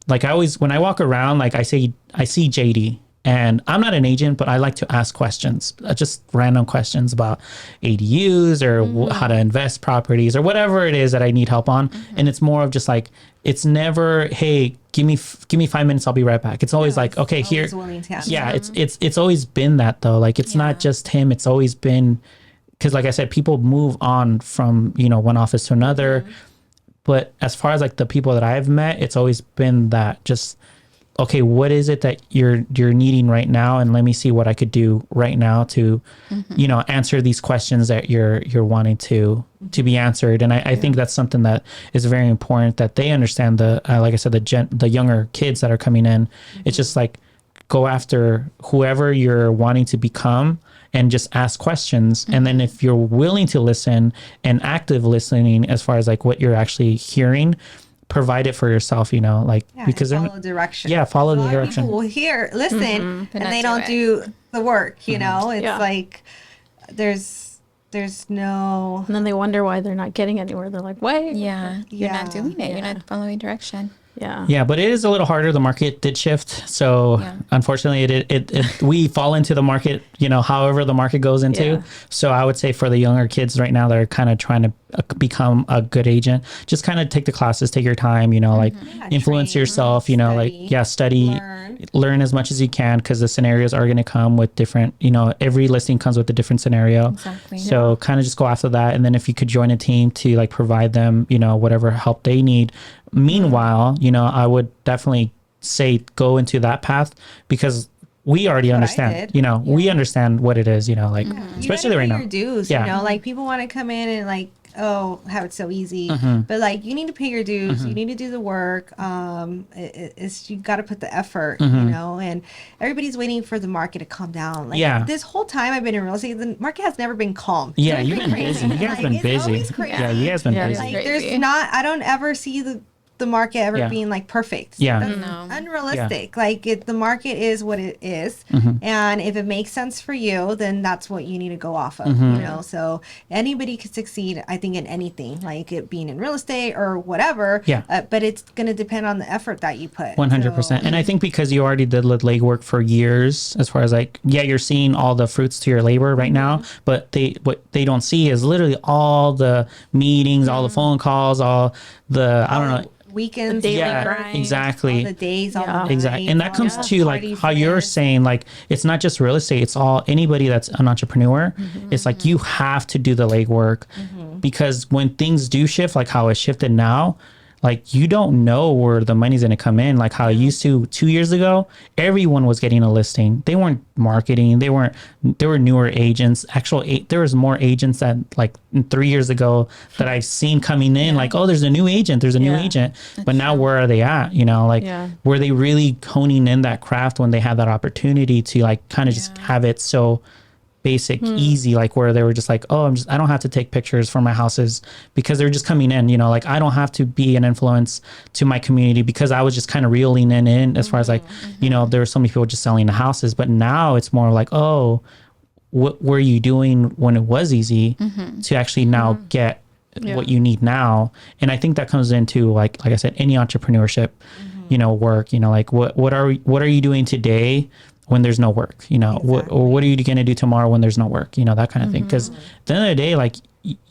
Like I always, when I walk around, like I see JD and I'm not an agent, but I like to ask questions, just random questions about ADUs or how to invest properties or whatever it is that I need help on. And it's more of just like, it's never, hey, give me 5 minutes. I'll be right back. It's always like, okay, here. Always willing to answer. Yeah. It's always been that though. Like, it's not just him. It's always been, because like I said, people move on from, one office to another. But as far as like the people that I've met, it's always been that just, okay, what is it that you're needing right now? And let me see what I could do right now to, answer these questions that you're wanting to be answered. And I think that's something that is very important that they understand like I said, the younger kids that are coming in. It's just like, go after whoever you're wanting to become and just ask questions. And then if you're willing to listen and active listening, as far as like what you're actually hearing, provide it for yourself, because follow direction. Follow A the lot of direction. people will hear, listen, and not they do don't it. do the work. It's Yeah. like there's no. And then they wonder why they're not getting anywhere. They're like, wait. Yeah. You're not Yeah. doing it. You're not following direction. Yeah. Yeah, but it is a little harder. The market did shift, so Yeah. unfortunately, it we fall into the market, however the market goes into. Yeah. So I would say for the younger kids right now, they're kind of trying to become a good agent. Just kind of take the classes, take your time, like influence train, yourself, study, learn as much as you can because the scenarios are going to come with different. Every listing comes with a different scenario. Exactly. So kind of just go after that, and then if you could join a team to like provide them, whatever help they need. Meanwhile, I would definitely say go into that path because we already understand, we understand what it is, like especially right now. Your dues, like people want to come in and like, oh, have it so easy, but like you need to pay your dues. You need to do the work. It's you got to put the effort, and everybody's waiting for the market to calm down. Like this whole time I've been in real estate, the market has never been calm. Yeah, you've been busy. You guys been it's busy. always crazy. Yeah, you guys been Yeah, busy. Like Crazy. I don't ever see the the market ever being like perfect. Yeah. That's unrealistic. Like the market is what it is. And if it makes sense for you, then that's what you need to go off of, you know? So anybody could succeed, I think, in anything, like it being in real estate or whatever. But it's going to depend on the effort that you put. 100%. And I think because you already did the legwork for years, as far as like, you're seeing all the fruits to your labor right now, but what they don't see is literally all the meetings, all the phone calls, all the, I don't know, weekends, daily grind, exactly, all the days, all the exactly, nights, and that comes to like how you're saying, like it's not just real estate; it's all anybody that's an entrepreneur. It's like you have to do the legwork because when things do shift, like how it shifted now. Like you don't know where the money's going to come in. Like how it used to 2 years ago, everyone was getting a listing. They weren't marketing. They were newer agents. There was more agents that like 3 years ago that I've seen coming in. Like, oh, there's a new agent. There's a new agent. But now where are they at? You know, like were they really honing in that craft when they had that opportunity to like kind of just have it so basic, easy, like where they were just like, oh, I don't have to take pictures for my houses because they're just coming in, you know, like I don't have to be an influence to my community because I was just kind of reeling in as far as like, you know, there were so many people just selling the houses, but now it's more like, oh, what were you doing when it was easy to actually now get what you need now? And I think that comes into like I said, any entrepreneurship, you know, work, you know, like what are you doing today when there's no work, you know, what are you going to do tomorrow when there's no work, you know, that kind of thing. Because at the end of the day, like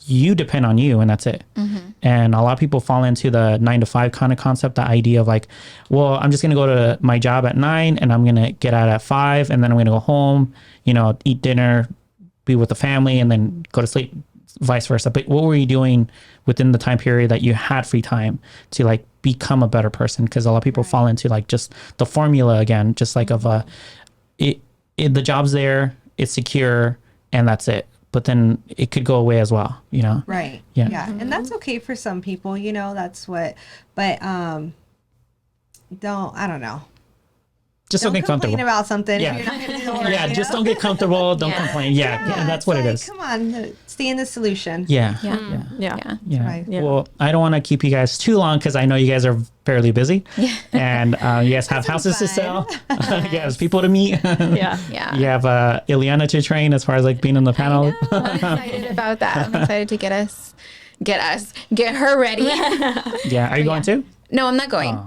you depend on you and that's it. And a lot of people fall into the 9 to 5 kind of concept, the idea of like, well, I'm just going to go to my job at 9 and I'm going to get out at 5 and then I'm going to go home, you know, eat dinner, be with the family and then go to sleep, vice versa. But what were you doing within the time period that you had free time to like become a better person? Because a lot of people fall into like just the formula again, just like of the job's there, it's secure, and that's it. But then it could go away as well, you know? Right. Yeah. And that's okay for some people, you know, that's what, but I don't know. Just don't get comfortable about something. Yeah. If you're not gonna do the work, Just don't get comfortable. Don't complain. Yeah, that's what like, it is. Come on, stay in the solution. Yeah. Right. Well, I don't want to keep you guys too long because I know you guys are fairly busy. And you guys have houses to sell. You have people to meet. You have Ileana to train as far as like being on the panel. I'm excited about that. I'm excited to get her ready. Yeah. Are you going to? No, I'm not going.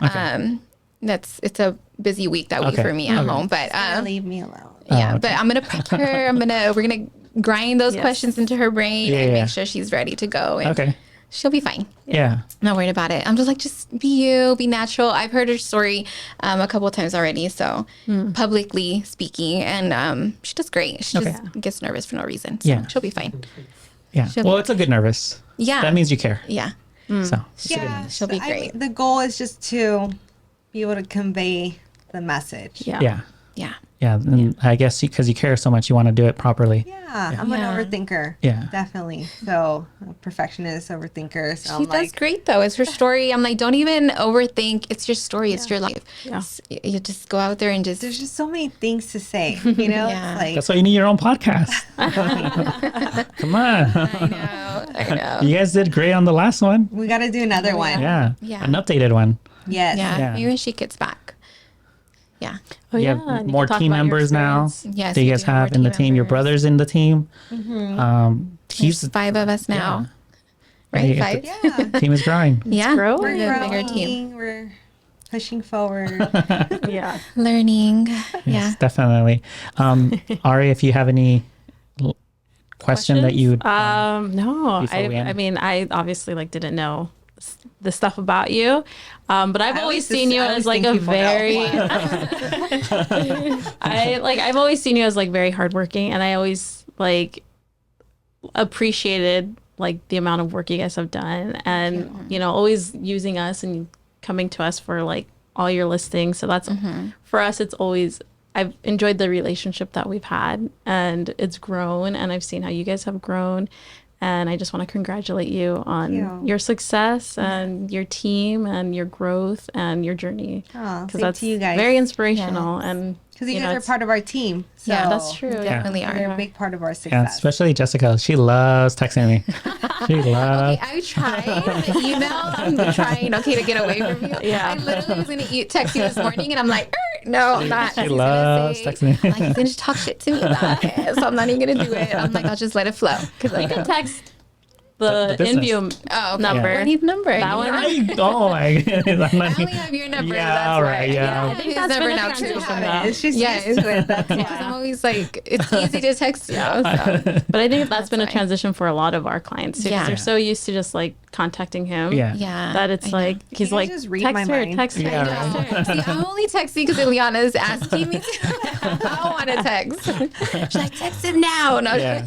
Okay. It's a busy week that week for me at home, but Leave me alone. but I'm gonna prep her. We're gonna grind those questions into her brain and make sure she's ready to go. And she'll be fine. Yeah. I'm not worried about it. I'm just like, just be you, be natural. I've heard her story a couple of times already. So publicly speaking, and she does great. She just gets nervous for no reason. So she'll be fine. Yeah. Well, it's a good nervous. Yeah. That means you care. Yeah. So She'll be great. The goal is just to be able to convey the message. Yeah. Yeah. And I guess because you care so much, you want to do it properly. Yeah. I'm an overthinker. Yeah. Definitely. So a perfectionist, overthinker. So She does great though. It's her story. I'm like, don't even overthink. It's your story. It's your life. Yeah. You just go out there and just. There's just so many things to say. You know, Yeah. it's like That's why you need your own podcast. Come on. I know. You guys did great on the last one. we got to do another one. Yeah. Yeah. An updated one. Yes. Yeah. Maybe when she gets back. Yeah. You have more team members now. Yes. Do you guys have in the team? Your brother's in the team. He's There's 5 of us now. Right? Hey, 5? Yeah. team is growing. Yeah. growing. We're a bigger Growing, team. We're pushing forward. Yeah. Learning. Yes, definitely. Ari, if you have any question that you would no, before we end? I mean, I obviously like didn't know the stuff about you, but I've always seen you as like a very I've always seen you as like very hardworking, and I always like appreciated like the amount of work you guys have done, and you know, always using us and coming to us for like all your listings. So that's for us, it's always, I've enjoyed the relationship that we've had, and it's grown, and I've seen how you guys have grown. And I just want to congratulate you on your success and your team and your growth and your journey. Because that's you guys. very inspirational. And Because you guys are part of our team. So yeah, that's true. Definitely You're are. a big part of our Yeah, success. especially Jessica. She loves texting me. She loves. Okay, I tried the email. I'm trying, to get away from you. Yeah. I literally was going to text you this morning, and I'm like, no, I'm not. She loves texting. Like, he's going to talk shit to me about it, so I'm not even going to do it. I'm like, I'll just let it flow. Because You can text the business. InView number. What his number? That one. Oh my goodness. I'm I not, only have your number. Yeah, That's all right. right, yeah. I I think his that's number been a now too. transition though. It's just Yes. used to it. That's Because I'm why. always like, it's easy to text you. So. But I think that's been a fine. transition for a lot of our clients too. 'Cause Yeah. they're so used to just like contacting him. yeah. Yeah. That it's I know. like he's You like just read text my her, mind. text her, Yeah, text right. her. See, I'm only texting because Ileana's asking me to. I don't want to text. She's like, text him now. No, Yeah.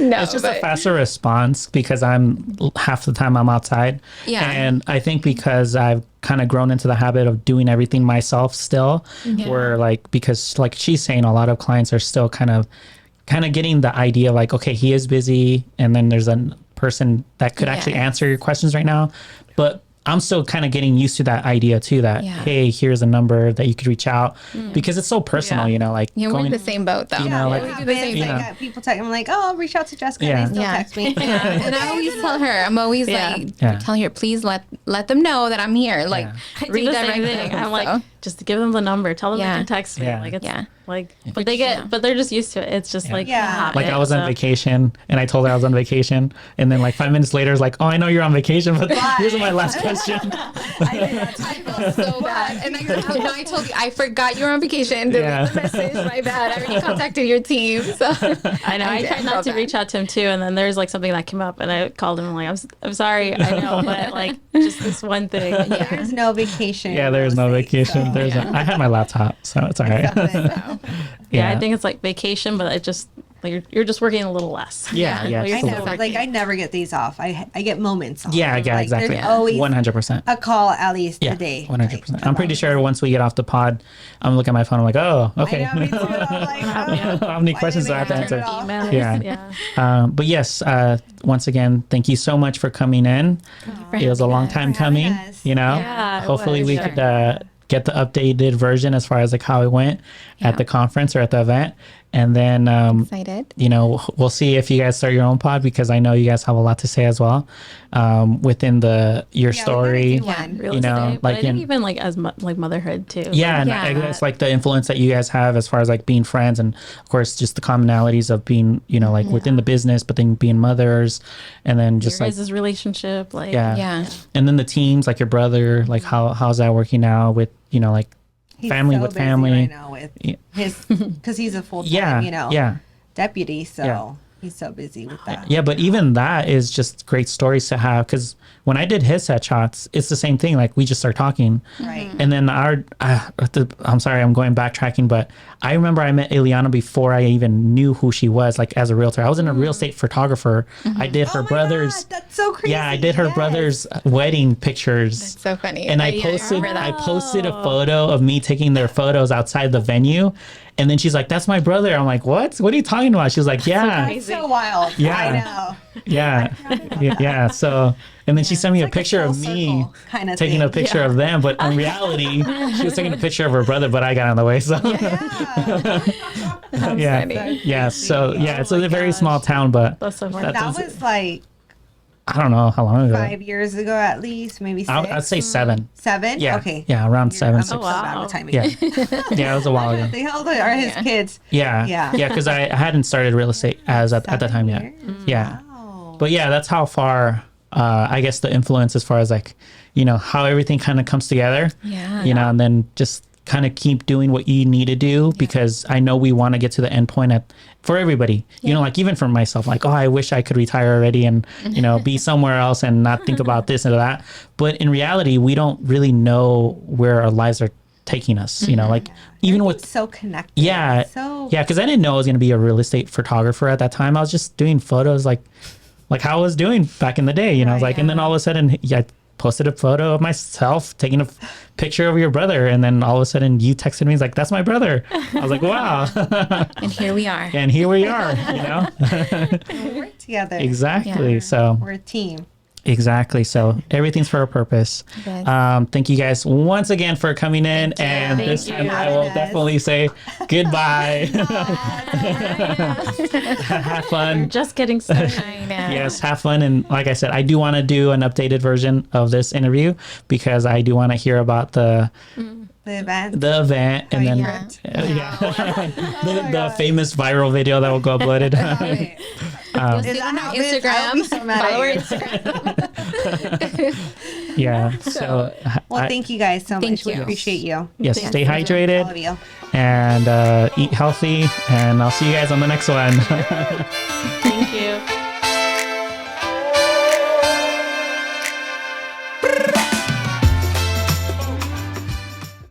no, It's just a but- faster response because half the time I'm outside. Yeah. And I think because I've kind of grown into the habit of doing everything myself still, where like, because like she's saying, a lot of clients are still kind of getting the idea of like, okay, he is busy. And then there's a person that could actually Yes. answer your questions right now. But I'm still kind of getting used to that idea too, that, Yeah. hey, here's a number that you could reach out because it's so personal, Yeah. like Yeah, we're in going, the same boat though. know, like- we do the same I thing. got people texting. I'm like, oh, I'll reach out to Jessica. Yeah. And they still Yeah. text me. And I always tell her, I'm always Yeah. like, Yeah. telling her, please let them know that I'm here. Like, Yeah. I do the redirect same them. thing. I'm like, So, just give them the number. Tell them Yeah. they can text me. Yeah. Like it's Yeah. like, Which, but but they're just used to it. It's just like Yeah. a habit, like I was on so- vacation and I told her I was on vacation. And then like 5 minutes later, it's like, oh, I know you're on vacation, but here's my last question. I felt so bad. And I told you, I forgot you were on vacation. Delete Yeah. the message. My bad. I already contacted your team. So I know. I tried not to reach out to him too, and then there's like something that came up, and I called him. I'm like, I'm sorry. I know, but like just this one thing. Yeah. There's no vacation. Yeah, there's no vacation. So. There's I had my laptop, so it's all right. Yeah, I think it's like vacation, but it just like you're just working a little less. Yeah, yeah. You're I still never, working. like I never get these off. I get moments off. Yeah, yeah, Like, exactly. There's always 100%. a call at least Yeah, a day. 100%. I'm pretty sure once we get off the pod, I'm looking at my phone. I'm like, oh, okay. I know, me too. I'm like, How many questions do I have to answer? Emails. Yeah. But yes, once again, thank you so much for coming in. It was a long time for having coming. us. Yeah, it Hopefully was, we sure. could get the updated version as far as like how it went at the conference or at the event, and then excited. we'll see if you guys start your own pod, because I know you guys have a lot to say as well within your story. we gotta do one. Real You know, estate, but like I think in- even like as like motherhood too. Yeah, and Yeah. I guess like the influence that you guys have as far as like being friends, and of course just the commonalities of being like within the business, but then being mothers, and then just your like guys' relationship, like Yeah. and then the teams, like your brother, like how's that working out with like He's family so with busy family. right now with Yeah. his because he's a full time deputy, so Yeah. he's so busy with that. Yeah, but even that is just great stories to have, because when I did his headshots, it's the same thing. Like we just start talking, Right. and then I'm sorry, I'm going backtracking, but I remember I met Ileana before I even knew who she was, like as a realtor. I was a real estate photographer. I did her Oh my brother's. God, that's so crazy. Yeah, I did her Yes. brother's wedding pictures. So funny. And I Yeah, remember that. posted a photo of me taking their photos outside the venue. And then she's like, "That's my brother." I'm like, "What? What are you talking about?" She was like, "Yeah, It's so wild. Yeah. I know. yeah, yeah." So, and then she sent me a It's like picture full of me circle kinda taking a thing. picture of them, but in reality, she was taking a picture of her brother, but I got in the way. So, yeah, funny. yeah. So, yeah, it's Oh a my very gosh. small town, but that's so funny. That's- That was like I don't know how long ago. 5 years ago, at least, maybe 6. I'd say 7. 7? Yeah, Okay. yeah, around 7, I'm 6. so bad wow. with timing. Yeah, yeah, it was a while ago. How old are his kids? Yeah, Yeah. yeah, because I hadn't started real estate at the time yet. Yeah, Wow. but yeah, that's how far I guess the influence as far as like how everything kind of comes together. Yeah. And then just kind of keep doing what you need to do, because I know we want to get to the end point for everybody. Like even for myself, like, oh, I wish I could retire already and be somewhere else and not think about this and that. But in reality, we don't really know where our lives are taking us. Like even with so connected. yeah, So because I didn't know I was going to be a real estate photographer at that time. I was just doing photos like how I was doing back in the day, I was like, and then all of a sudden, I posted a photo of myself taking a picture of your brother, and then all of a sudden you texted me, like, that's my brother. I was like, wow. And here we are. And here we are, we work together. Exactly. Yeah. So We're a team. Exactly. So everything's for a purpose. Yes. Thank you guys once again for coming in. And this time I will definitely say goodbye. Have fun. Just getting started. I know. Yes, have fun. And like I said, I do want to do an updated version of this interview because I do want to hear about the event, and then the famous viral video that will go uploaded. Is on our Instagram. Follow our Instagram. Yeah. So, thank you guys so much. you. We appreciate you. yes, stay hydrated All of you. and eat healthy. And I'll see you guys on the next one. Thank you.